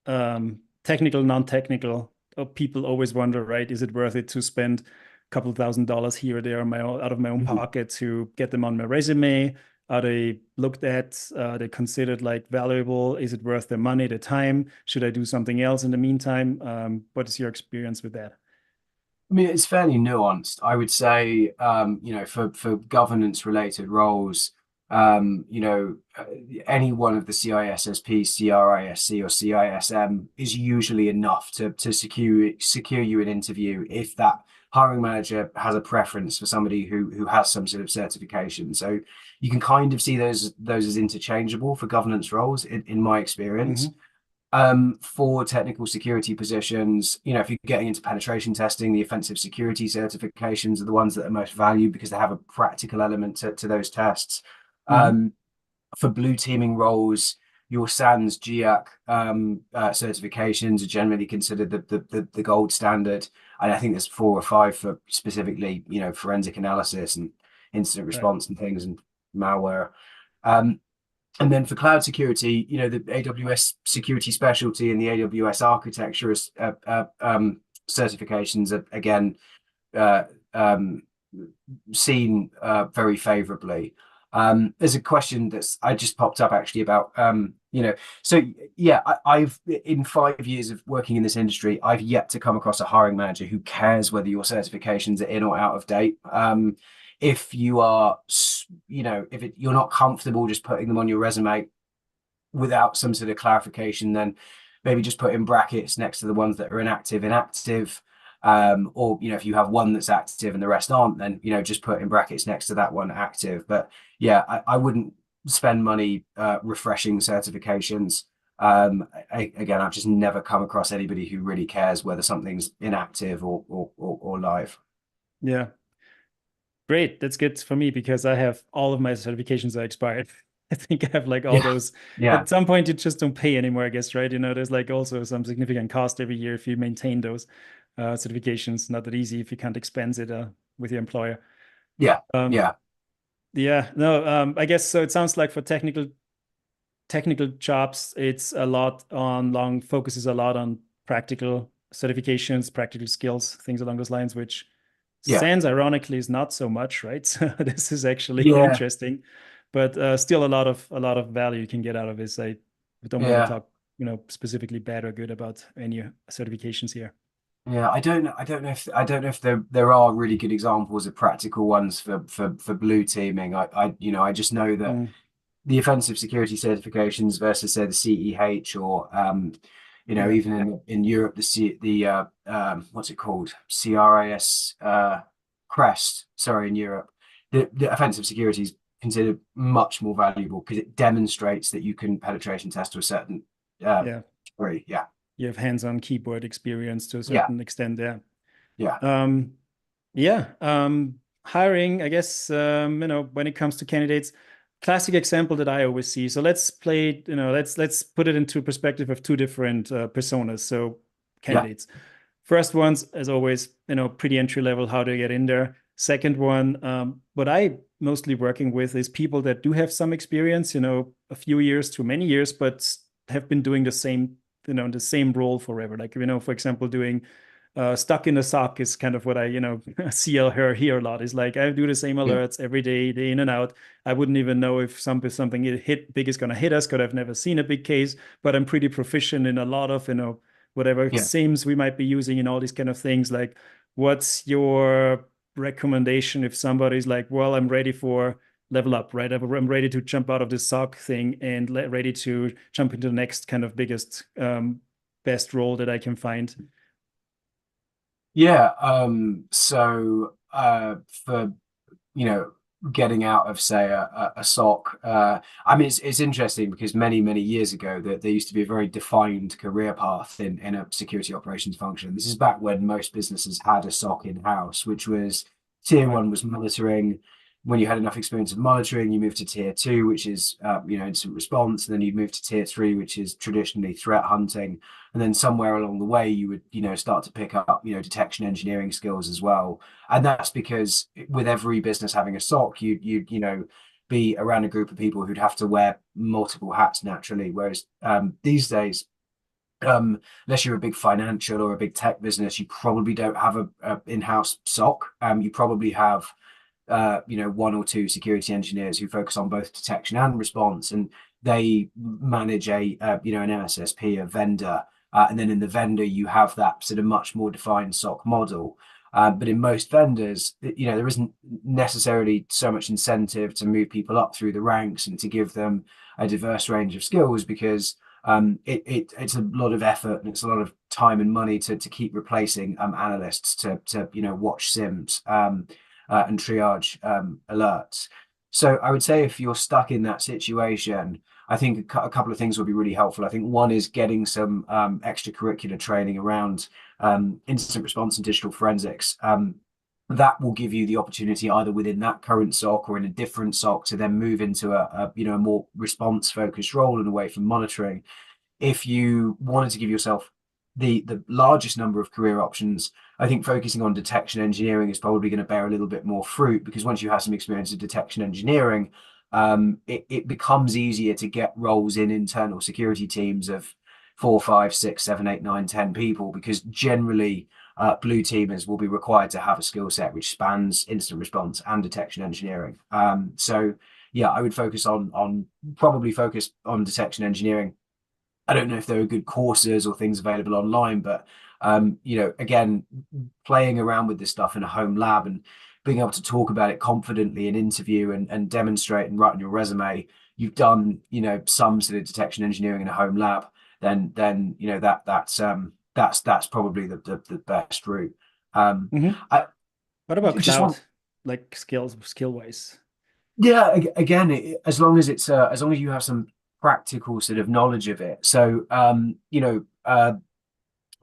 Technical, non-technical. People always wonder, right? Is it worth it to spend a couple $1,000s here or there out of my own pocket to get them on my resume? Are they looked at? Are they considered like valuable? Is it worth the money, the time? Should I do something else in the meantime? What is your experience with that? I mean, it's fairly nuanced. I would say, for governance related roles, any one of the CISSP, CRISC, or CISM is usually enough to secure you an interview if that hiring manager has a preference for somebody who has some sort of certification. So you can kind of see those as interchangeable for governance roles, in my experience. For technical security positions, if you're getting into penetration testing, the offensive security certifications are the ones that are most valued because they have a practical element to those tests. For blue teaming roles, your SANS GIAC certifications are generally considered the gold standard. And I think there's 4 or 5 for specifically, forensic analysis and incident response and things and malware. And then for cloud security, the AWS security specialty and the AWS architecture certifications are again seen very favorably. There's a question that's I just popped up actually about so yeah, I've in 5 years of working in this industry, I've yet to come across a hiring manager who cares whether your certifications are in or out of date. If you are, if you're not comfortable just putting them on your resume without some sort of clarification, then maybe just put in brackets next to the ones that are inactive. Or if you have one that's active and the rest aren't, then just put in brackets next to that one active. But yeah, I wouldn't spend money refreshing certifications. Again, I've just never come across anybody who really cares whether something's inactive or live. Yeah. Great. That's good for me because I have all of my certifications are expired. I think I have like all Yeah, those. yeah, At some point, you just don't pay anymore, I guess, right? There's like also some significant cost every year if you maintain those certifications. Not that easy if you can't expense it with your employer. yeah, Um, yeah, yeah, no, I guess so. It sounds like for technical jobs, it's a lot on long focuses a lot on practical certifications, practical skills, things along those lines, which yeah, Sans ironically is not so much, right? So this is actually yeah, interesting, but still a lot of value you can get out of this. I don't want to yeah. talk, specifically bad or good about any certifications here. Yeah, I don't know if there are really good examples of practical ones for blue teaming. I just know that Mm, the offensive security certifications versus say the CEH or yeah, even in Europe the what's it called, CRIS CREST, sorry, in Europe the offensive security is considered much more valuable because it demonstrates that you can penetration test to a certain uh, yeah. degree. Yeah, You have hands-on keyboard experience to a yeah, certain extent there. yeah, Um, Yeah, hiring, I guess, when it comes to candidates, classic example that I always see. So let's play, let's put it into perspective of two different personas. So yeah, candidates. First one's, as always, pretty entry level, how to get in there. Second one, what I mostly working with is people that do have some experience, a few years to many years, but have been doing the same role forever. Like, for example, doing stuck in the sock is kind of what I, see or hear a lot. Is like I do the same yeah, alerts every day in and out. I wouldn't even know if something big is gonna hit us because I've never seen a big case, but I'm pretty proficient in a lot of, whatever yeah. sims we might be using and all these kind of things. Like, what's your recommendation if somebody's like, well, I'm ready for level up, right? I'm ready to jump out of this sock thing and ready to jump into the next kind of biggest, best role that I can find. Yeah, so for getting out of say a SOC, I mean it's interesting because many years ago there used to be a very defined career path in a security operations function. This is back when most businesses had a SOC in-house, which was tier Right. one was monitoring. When you had enough experience of monitoring, you moved to tier two, which is incident response, and then you'd move to tier three, which is traditionally threat hunting. And then somewhere along the way, you would start to pick up detection engineering skills as well. And that's because with every business having a SOC, you'd be around a group of people who'd have to wear multiple hats naturally. Whereas these days, unless you're a big financial or a big tech business, you probably don't have a in-house SOC. You probably have one or two security engineers who focus on both detection and response, and they manage an MSSP, a vendor, and then in the vendor you have that sort of much more defined SOC model. But in most vendors, there isn't necessarily so much incentive to move people up through the ranks and to give them a diverse range of skills because it's a lot of effort and it's a lot of time and money to keep replacing analysts to watch SIMs. And triage alerts. So I would say if you're stuck in that situation, I think a couple of things would be really helpful. I think one is getting some extracurricular training around incident response and digital forensics. That will give you the opportunity either within that current SOC or in a different SOC to then move into a more response focused role and away from monitoring. If you wanted to give yourself the largest number of career options, I think focusing on detection engineering is probably going to bear a little bit more fruit because once you have some experience in detection engineering, it becomes easier to get roles in internal security teams of 4, 5, 6, 7, 8, 9, 10 people because generally blue teamers will be required to have a skill set which spans incident response and detection engineering. So yeah, I would focus on probably focus on detection engineering. I don't know if there are good courses or things available online, but again, playing around with this stuff in a home lab and being able to talk about it confidently in interview and demonstrate and write on your resume, you've done, some sort of detection engineering in a home lab, then that's probably the best route. Mhm. I What about just cloud, want like skill wise? Yeah, again, as long as as long as you have some practical sort of knowledge of it. So,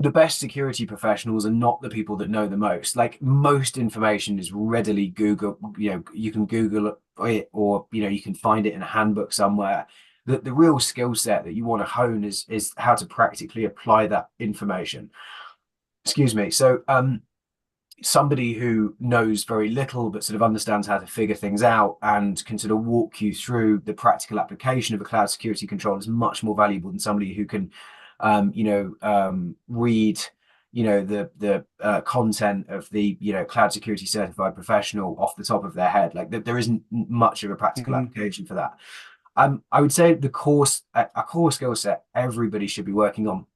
the best security professionals are not the people that know the most. Like most information is readily Google, you can Google it, or you can find it in a handbook somewhere. The real skill set that you want to hone is how to practically apply that information. Excuse me. So, somebody who knows very little but sort of understands how to figure things out and can sort of walk you through the practical application of a cloud security control is much more valuable than somebody who can read the content of the cloud security certified professional off the top of their head. Like there isn't much of a practical Mhm. application for that. I would say a core skill set everybody should be working on.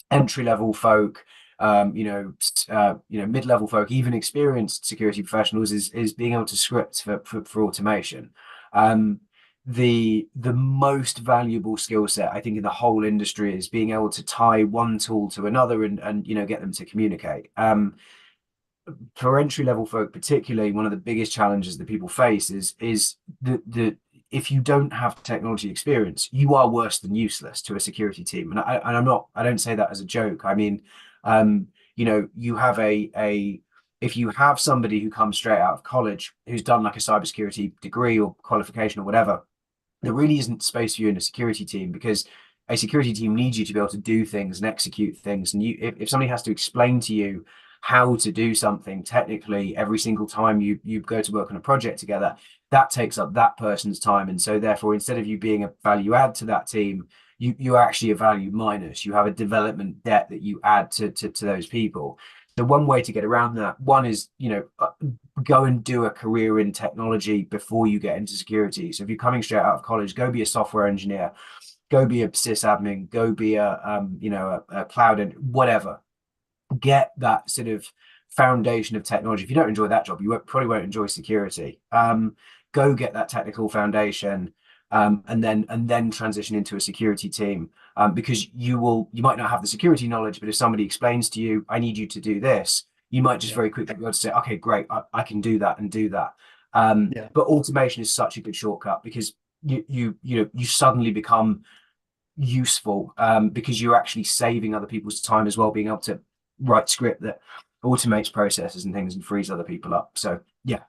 Entry level folk, mid level folk, even experienced security professionals, is being able to script for automation. Um, the most valuable skill set I think in the whole industry is being able to tie one tool to another and get them to communicate. For entry level folk, particularly, one of the biggest challenges that people face is the if you don't have technology experience, you are worse than useless to a security team. I don't say that as a joke. I mean, you have if you have somebody who comes straight out of college who's done like a cybersecurity degree or qualification or whatever, there really isn't space for you in a security team, because a security team needs you to be able to do things and execute things. And if somebody has to explain to you how to do something technically every single time you go to work on a project together, that takes up that person's time. And so therefore, instead of you being a value add to that team, you're actually a value minus. You have a development debt that you add to those people. The one way to get around that, one is, go and do a career in technology before you get into security. So if you're coming straight out of college, go be a software engineer, go be a sysadmin, go be a cloud and whatever. Get that sort of foundation of technology. If you don't enjoy that job, probably won't enjoy security. Go get that technical foundation, and then transition into a security team, because you might not have the security knowledge, but if somebody explains to you, I need you to do this, you might just Yeah. very quickly be able to say, okay, great, I can do that and do that. Yeah. But automation is such a good shortcut, because you suddenly become useful, because you're actually saving other people's time as well, being able to write script that automates processes and things and frees other people up. So yeah,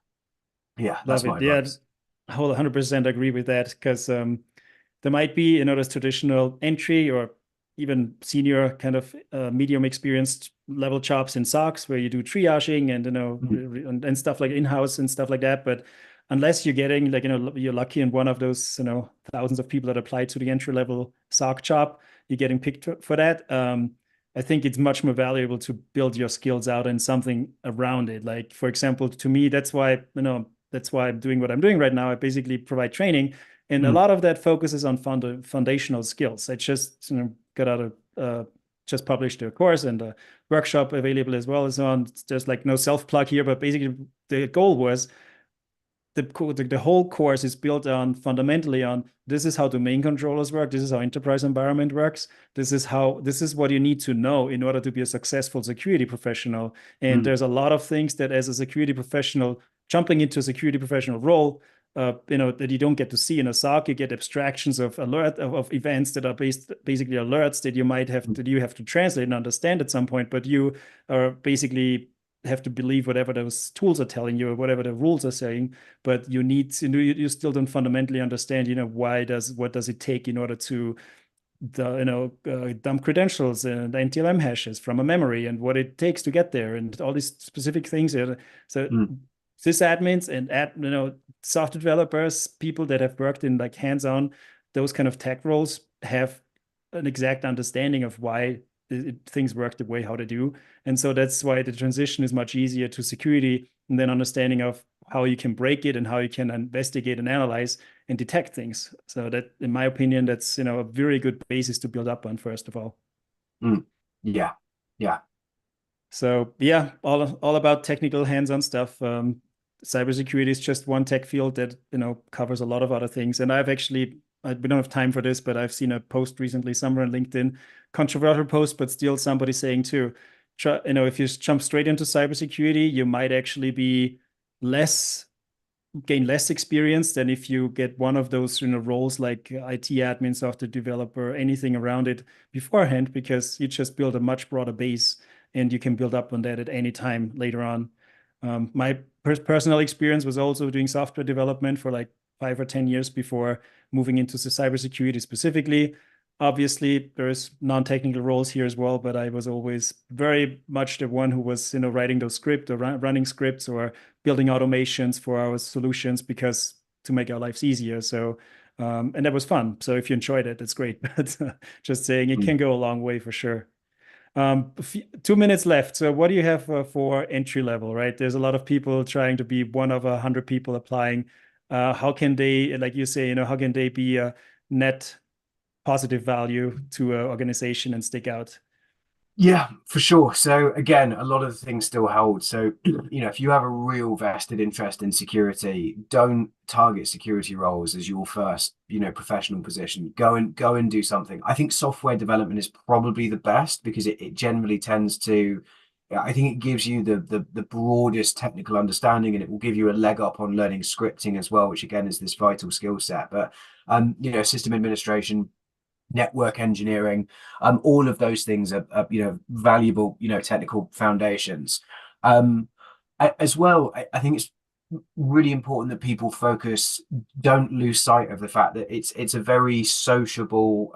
that's Love my it. Yeah, advice. I whole 100% agree with that because there might be, this traditional entry or even senior kind of medium experienced level jobs in SOCs where you do triaging and, Mhm. and stuff like in-house and stuff like that. But unless you're getting like, you're lucky in one of those, thousands of people that apply to the entry level SOC job, you're getting picked for that. I think it's much more valuable to build your skills out and something around it. Like, for example, to me, that's why I'm doing what I'm doing right now. I basically provide training, and a Mm. lot of that focuses on foundational skills. I just got out of just published a course and a workshop available as well as on. It's just like no self plug here, but basically the goal was the whole course is built on fundamentally on this is how domain controllers work, this is how enterprise environment works, this is what you need to know in order to be a successful security professional. And Mm. there's a lot of things that as a security professional jumping into a security professional role, that you don't get to see in a SOC. You get abstractions of events that are basically alerts that you have to translate and understand at some point, but you are basically have to believe whatever those tools are telling you or whatever the rules are saying. But you still don't fundamentally understand, what does it take in order to dump credentials and NTLM hashes from a memory and what it takes to get there and all these specific things. So Mm. sysadmins and software developers, people that have worked in like hands-on those kind of tech roles have an exact understanding of why things work the way how they do. And so that's why the transition is much easier to security and then understanding of, how you can break it and how you can investigate and analyze and detect things. So that, in my opinion, that's a very good basis to build up on, first of all. Yeah, yeah. So yeah, all about technical hands-on stuff. Cybersecurity is just one tech field that covers a lot of other things. And we don't have time for this, but I've seen a post recently somewhere on LinkedIn, controversial post, but still somebody saying too, if you jump straight into cybersecurity, you might actually gain less experience than if you get one of those roles like IT admin, software developer, anything around it beforehand, because you just build a much broader base and you can build up on that at any time later on. My personal experience was also doing software development for like 5 or 10 years before moving into the cybersecurity specifically. Obviously, there's non-technical roles here as well, but I was always very much the one who was, writing those scripts or running scripts or building automations for our solutions because to make our lives easier. So, and that was fun. So if you enjoyed it, that's great. But just saying, it can go a long way for sure. 2 minutes left. So what do you have for entry level, right? There's a lot of people trying to be one of 100 people applying. How can they, like you say, how can they be a net positive value to an organization and stick out? Yeah, for sure. So again, a lot of the things still hold. So, if you have a real vested interest in security, don't target security roles as your first, professional position. Go and do something. I think software development is probably the best because it generally tends to, I think it gives you the broadest technical understanding, and it will give you a leg up on learning scripting as well, which again is this vital skill set. But system administration, network engineering, all of those things are valuable, technical foundations. As well, I think it's really important that people don't lose sight of the fact that it's a very sociable,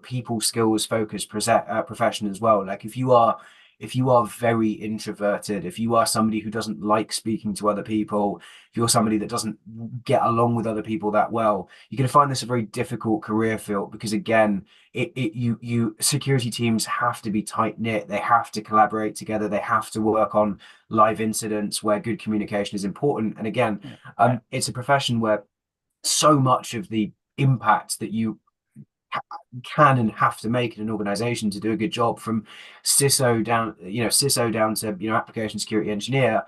people skills focused profession as well. Like if you are very introverted, if you are somebody who doesn't like speaking to other people, if you're somebody that doesn't get along with other people that well, you're going to find this a very difficult career field because again, security teams have to be tight knit. They have to collaborate together. They have to work on live incidents where good communication is important. And again, it's a profession where so much of the impact that you can and have to make in an organization to do a good job, from CISO down to application security engineer,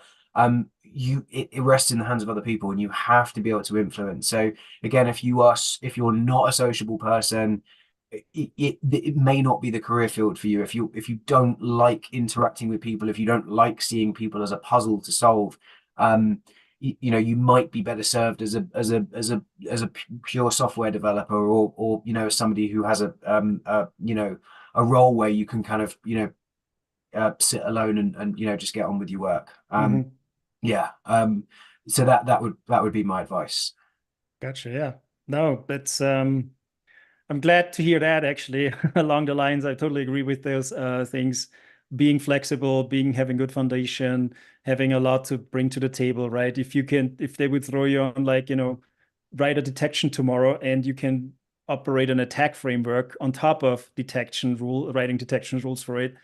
it rests in the hands of other people, and you have to be able to influence. So again, if you're not a sociable person, it may not be the career field for you. If you don't like interacting with people, if you don't like seeing people as a puzzle to solve, you might be better served as a pure software developer, or somebody who has a role where you can kind of sit alone and just get on with your work. Yeah. So that would be my advice. Gotcha. Yeah. No, that's I'm glad to hear that actually. Along the lines, I totally agree with those things. Being flexible, having good foundation, having a lot to bring to the table, right? If they would throw you on like, write a detection tomorrow and you can operate an attack framework on top of writing detection rules for it,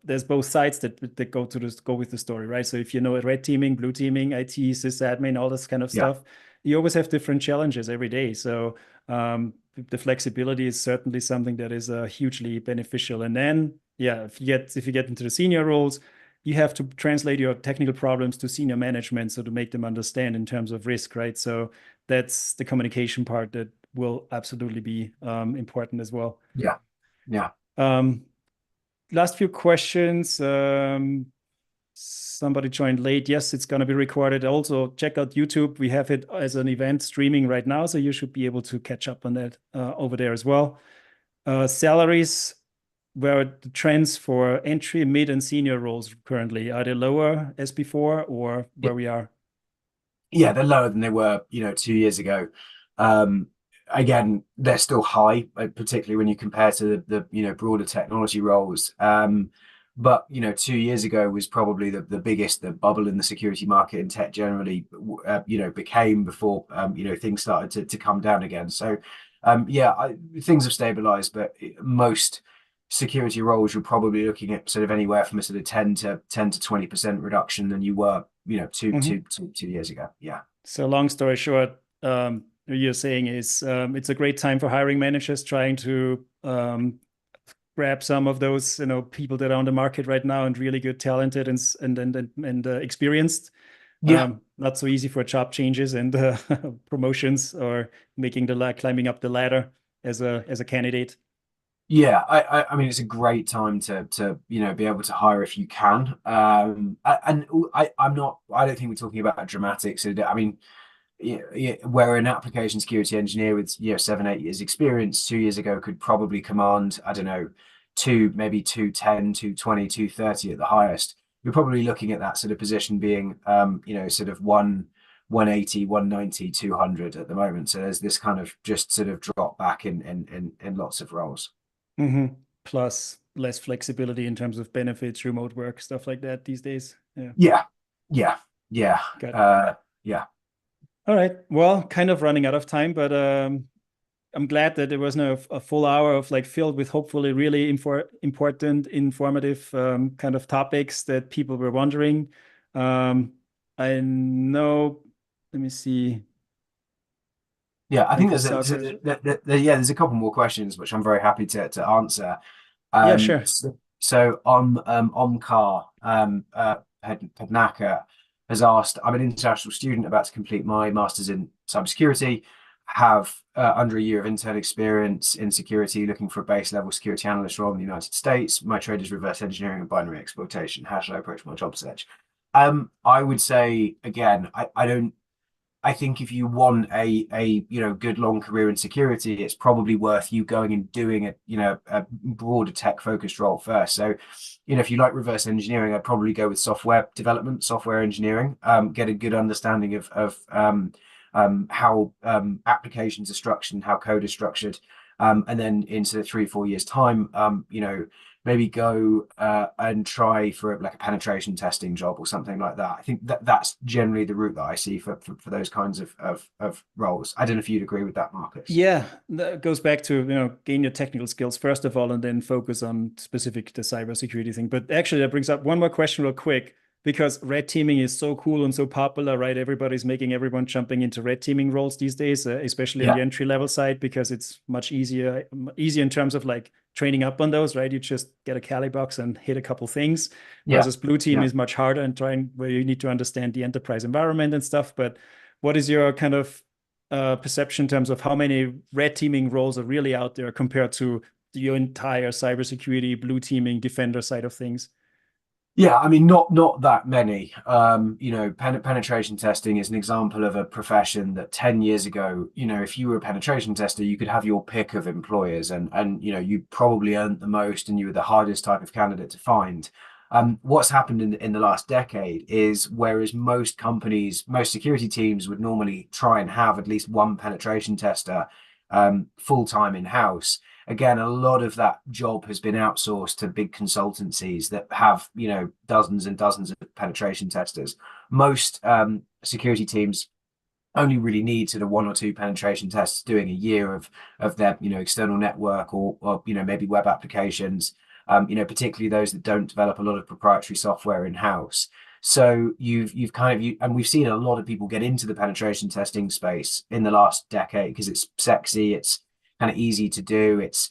there's both sides that go with the story, right? So if you know red teaming, blue teaming, IT, sysadmin, all this kind of stuff, you always have different challenges every day. So the flexibility is certainly something that is hugely beneficial. And then, if you get into the senior roles, you have to translate your technical problems to senior management, so to make them understand in terms of risk, right? So that's the communication part that will absolutely be important as well. Yeah. Last few questions. Somebody joined late. Yes, it's going to be recorded. Also, check out YouTube. We have it as an event streaming right now, so you should be able to catch up on that over there as well. Salaries, where are the trends for entry, mid, and senior roles currently? Are they lower as before, or where we are? Yeah, they're lower than they were, 2 years ago. Again, they're still high, particularly when you compare to the broader technology roles. But 2 years ago was probably the biggest the bubble in the security market and tech generally became before things started to come down again. So things have stabilized, but most security roles, you're probably looking at sort of anywhere from a sort of 10 to 20% reduction than you were, Hmm. 2 years ago. Yeah. So long story short, what you're saying is it's a great time for hiring managers trying to grab some of those people that are on the market right now and really good, talented and experienced. Yeah. Not so easy for job changes and promotions or making the climbing up the ladder as a candidate. Yeah, I mean, it's a great time to be able to hire if you can. And I don't think we're talking about a dramatic. So I mean, where an application security engineer with 7, 8 years experience 2 years ago could probably command, I don't know, maybe 210, 220, 230 at the highest. You're probably looking at that sort of position being sort of 180, 190, 200 at the moment. So there's this kind of just sort of drop back in lots of roles. Hmm. Plus less flexibility in terms of benefits, remote work, stuff like that these days. Yeah, Yeah, yeah, yeah, got it. uh, yeah, All right. Well, kind of running out of time, but I'm glad that there was no a full hour of like filled with hopefully really important, informative kind of topics that people were wondering. Um, I know. Let me see. yeah. I Like think the there's Cyber. there's a couple more questions which I'm very happy to answer. Yeah, sure. So Omkar Pednaka has asked, I'm an international student about to complete my master's in cybersecurity, have under a year of intern experience in security, looking for a base level security analyst role in the United States. My trade is reverse engineering and binary exploitation. How should I approach my job search? I would say again, I don't I think if you want a good long career in security, it's probably worth you going and doing a broader tech focused role first. So, if you like reverse engineering, I'd probably go with software development, software engineering. Get a good understanding how applications are structured and how code is structured, and then into 3 4 years time, maybe go and try for like a penetration testing job or something like that. I think that's generally the route that I see for those kinds of roles. I don't know if you'd agree with that, Marcus. Yeah, that goes back to, gain your technical skills first of all, and then focus on specific the cybersecurity thing. But actually, that brings up one more question real quick, because red teaming is so cool and so popular, right? Everybody's making everyone jumping into red teaming roles these days, especially on Yeah, the entry level side, because it's much easier in terms of like training up on those, right? You just get a Cali box and hit a couple things, yeah, versus blue team yeah. is much harder and trying where you need to understand the enterprise environment and stuff. But what is your kind of perception in terms of how many red teaming roles are really out there compared to your entire cybersecurity, blue teaming, defender side of things? Yeah, I mean, not that many. Penetration testing is an example of a profession that 10 years ago, if you were a penetration tester, you could have your pick of employers and you probably earned the most and you were the hardest type of candidate to find. What's happened in the last decade is whereas most companies, most security teams would normally try and have at least one penetration tester full-time in-house. Again, a lot of that job has been outsourced to big consultancies that have, dozens and dozens of penetration testers. Most security teams only really need sort of one or two penetration tests doing a year of their, external network or maybe web applications. Particularly those that don't develop a lot of proprietary software in house. So you've kind of and we've seen a lot of people get into the penetration testing space in the last decade because it's sexy, it's kind of easy to do, it's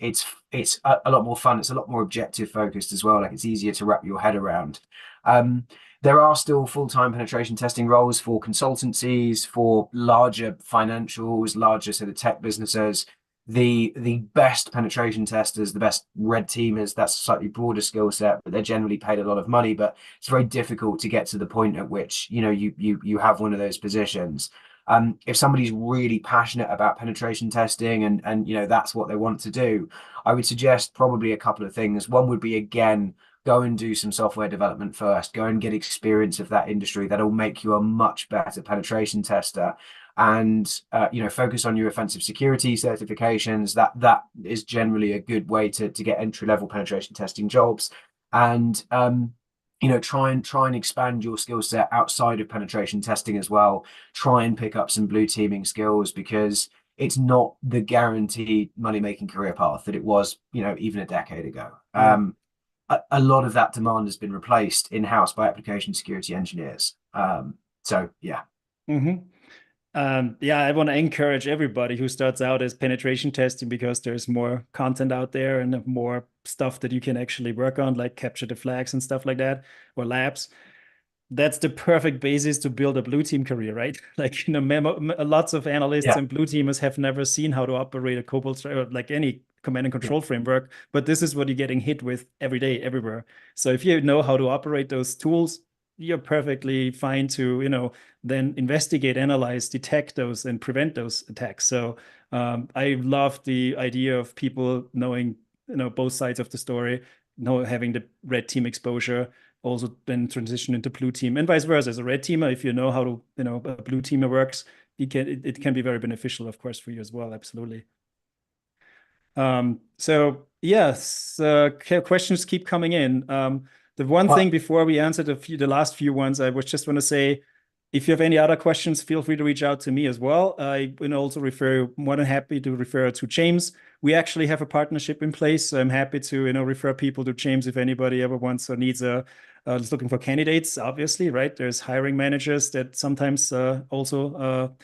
a lot more fun, it's a lot more objective focused as well. Like it's easier to wrap your head around. Um, there are still full-time penetration testing roles for consultancies, for larger financials, larger sort of tech businesses. The best penetration testers, the best red teamers, that's a slightly broader skill set, but they're generally paid a lot of money. But it's very difficult to get to the point at which you have one of those positions. If somebody's really passionate about penetration testing and that's what they want to do, I would suggest probably a couple of things. One would be again go and do some software development first, go and get experience of that industry. That'll make you a much better penetration tester. And focus on your offensive security certifications. That is generally a good way to get entry level penetration testing jobs. And try and expand your skill set outside of penetration testing as well. Try and pick up some blue teaming skills because it's not the guaranteed money-making career path that it was, even a decade ago. Yeah. A lot of that demand has been replaced in-house by application security engineers. So yeah. Hmm. Yeah, I want to encourage everybody who starts out as penetration testing because there's more content out there and more stuff that you can actually work on, like capture the flags and stuff like that, or labs. That's the perfect basis to build a blue team career, right? Like, lots of analysts Yeah. and blue teamers have never seen how to operate a Cobalt or like any command and control framework, but this is what you're getting hit with every day, everywhere. So if you know how to operate those tools, you're perfectly fine to, then investigate, analyze, detect those, and prevent those attacks. So I love the idea of people knowing, both sides of the story, having the red team exposure, also then transition into blue team, and vice versa. As a red teamer, if you know how to, a blue teamer works, it can be very beneficial, of course, for you as well. Absolutely. So yes, questions keep coming in. The one But thing before we answer the last few ones, I was just want to say, if you have any other questions, feel free to reach out to me as well. I will also more than happy to refer to James. We actually have a partnership in place, so I'm happy to refer people to James if anybody ever wants or needs is looking for candidates. Obviously, right? There's hiring managers that sometimes also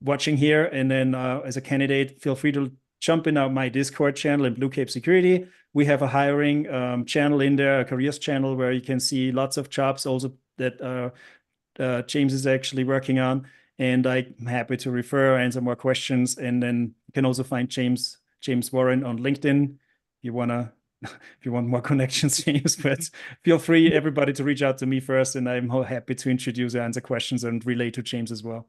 watching here, and then as a candidate, feel free to jump in my Discord channel in Blue Cape Security. We have a hiring channel in there, a careers channel where you can see lots of jobs also that James is actually working on. And I'm happy to refer, answer more questions. And then you can also find James Warren on LinkedIn. If you want more connections, James, but feel free, everybody, to reach out to me first. And I'm happy to introduce, answer questions, and relay to James as well.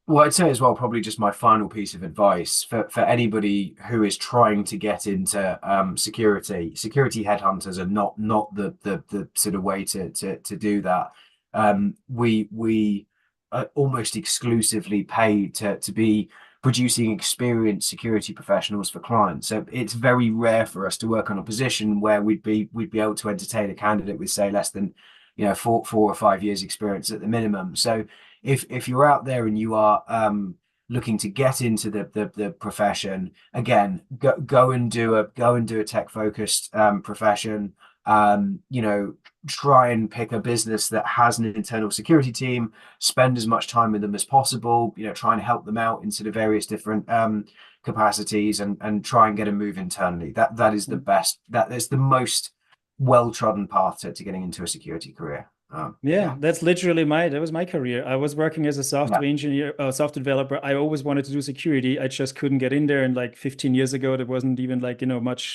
Well, I'd say as well, probably just my final piece of advice for anybody who is trying to get into security headhunters are not the sort of way to do that. We almost exclusively pay to be producing experienced security professionals for clients. So it's very rare for us to work on a position where we'd be able to entertain a candidate with, say, less than, 4 or 5 years experience at the minimum. So if you're out there and you are looking to get into the profession, again, go and do a tech focused profession. Try and pick a business that has an internal security team. Spend as much time with them as possible. Try and help them out in sort of various different capacities, and try and get a move internally. That is the best. That is the most well-trodden path to getting into a security career. Yeah, that's literally that was my career. I was working as a Yeah. software engineer, software developer. I always wanted to do security. I just couldn't get in there. And like 15 years ago, there wasn't even like,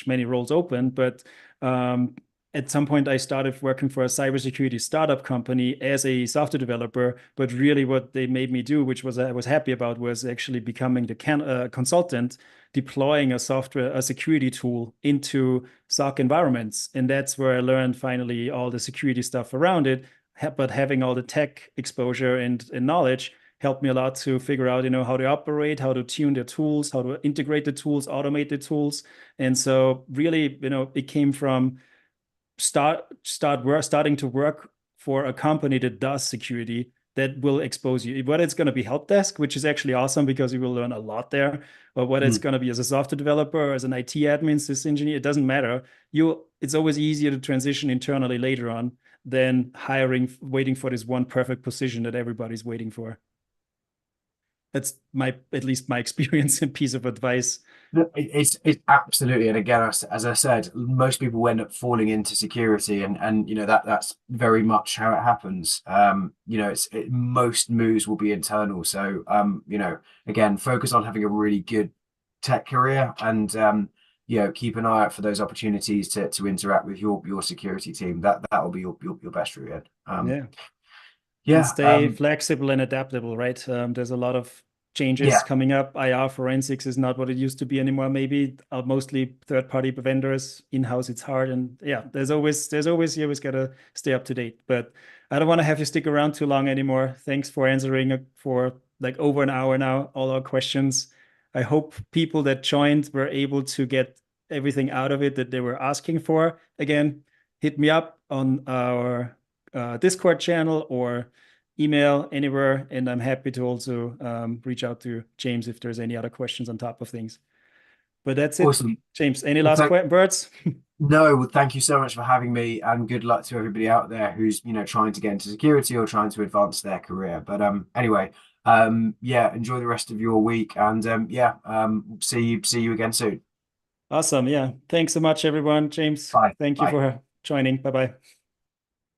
many roles open. But um, at some point, I started working for a cybersecurity startup company as a software developer. But really, what they made me do, which I was happy about, was actually becoming the consultant, deploying a security tool into SOC environments. And that's where I learned finally all the security stuff around it, but having all the tech exposure and knowledge helped me a lot to figure out, how to operate, how to tune the tools, how to integrate the tools, automate the tools. And so really, it came from starting to work for a company that does security, that will expose you. Whether it's going to be help desk, which is actually awesome because you will learn a lot there, or whether it's going to be as a software developer or as an IT admin, sys engineer, it doesn't matter. It's always easier to transition internally later on than waiting for this one perfect position that everybody's waiting for. That's at least my experience and piece of advice. It's absolutely, and again, as I said, most people end up falling into security, and that's very much how it happens. Most moves will be internal, so again, focus on having a really good tech career, and keep an eye out for those opportunities to interact with your security team. That will be your best route. Yeah. And Yeah, stay flexible and adaptable, right? There's a lot of changes yeah, coming up. IR forensics is not what it used to be anymore. Maybe mostly third-party vendors. In-house, it's hard, and yeah, you always gotta stay up to date. But I don't want to have you stick around too long anymore. Thanks for answering for like over an hour now all our questions. I hope people that joined were able to get everything out of it that they were asking for. Again, hit me up on our Discord channel or email, anywhere. And I'm happy to also reach out to James if there's any other questions on top of things. But that's it. Awesome. James, any Well, last words? No, well, thank you so much for having me, and good luck to everybody out there who's, trying to get into security or trying to advance their career. But anyway, yeah, enjoy the rest of your week, and see you again soon. Awesome. Yeah. Thanks so much, everyone. James, Bye. thank you Bye. for joining. Bye-bye.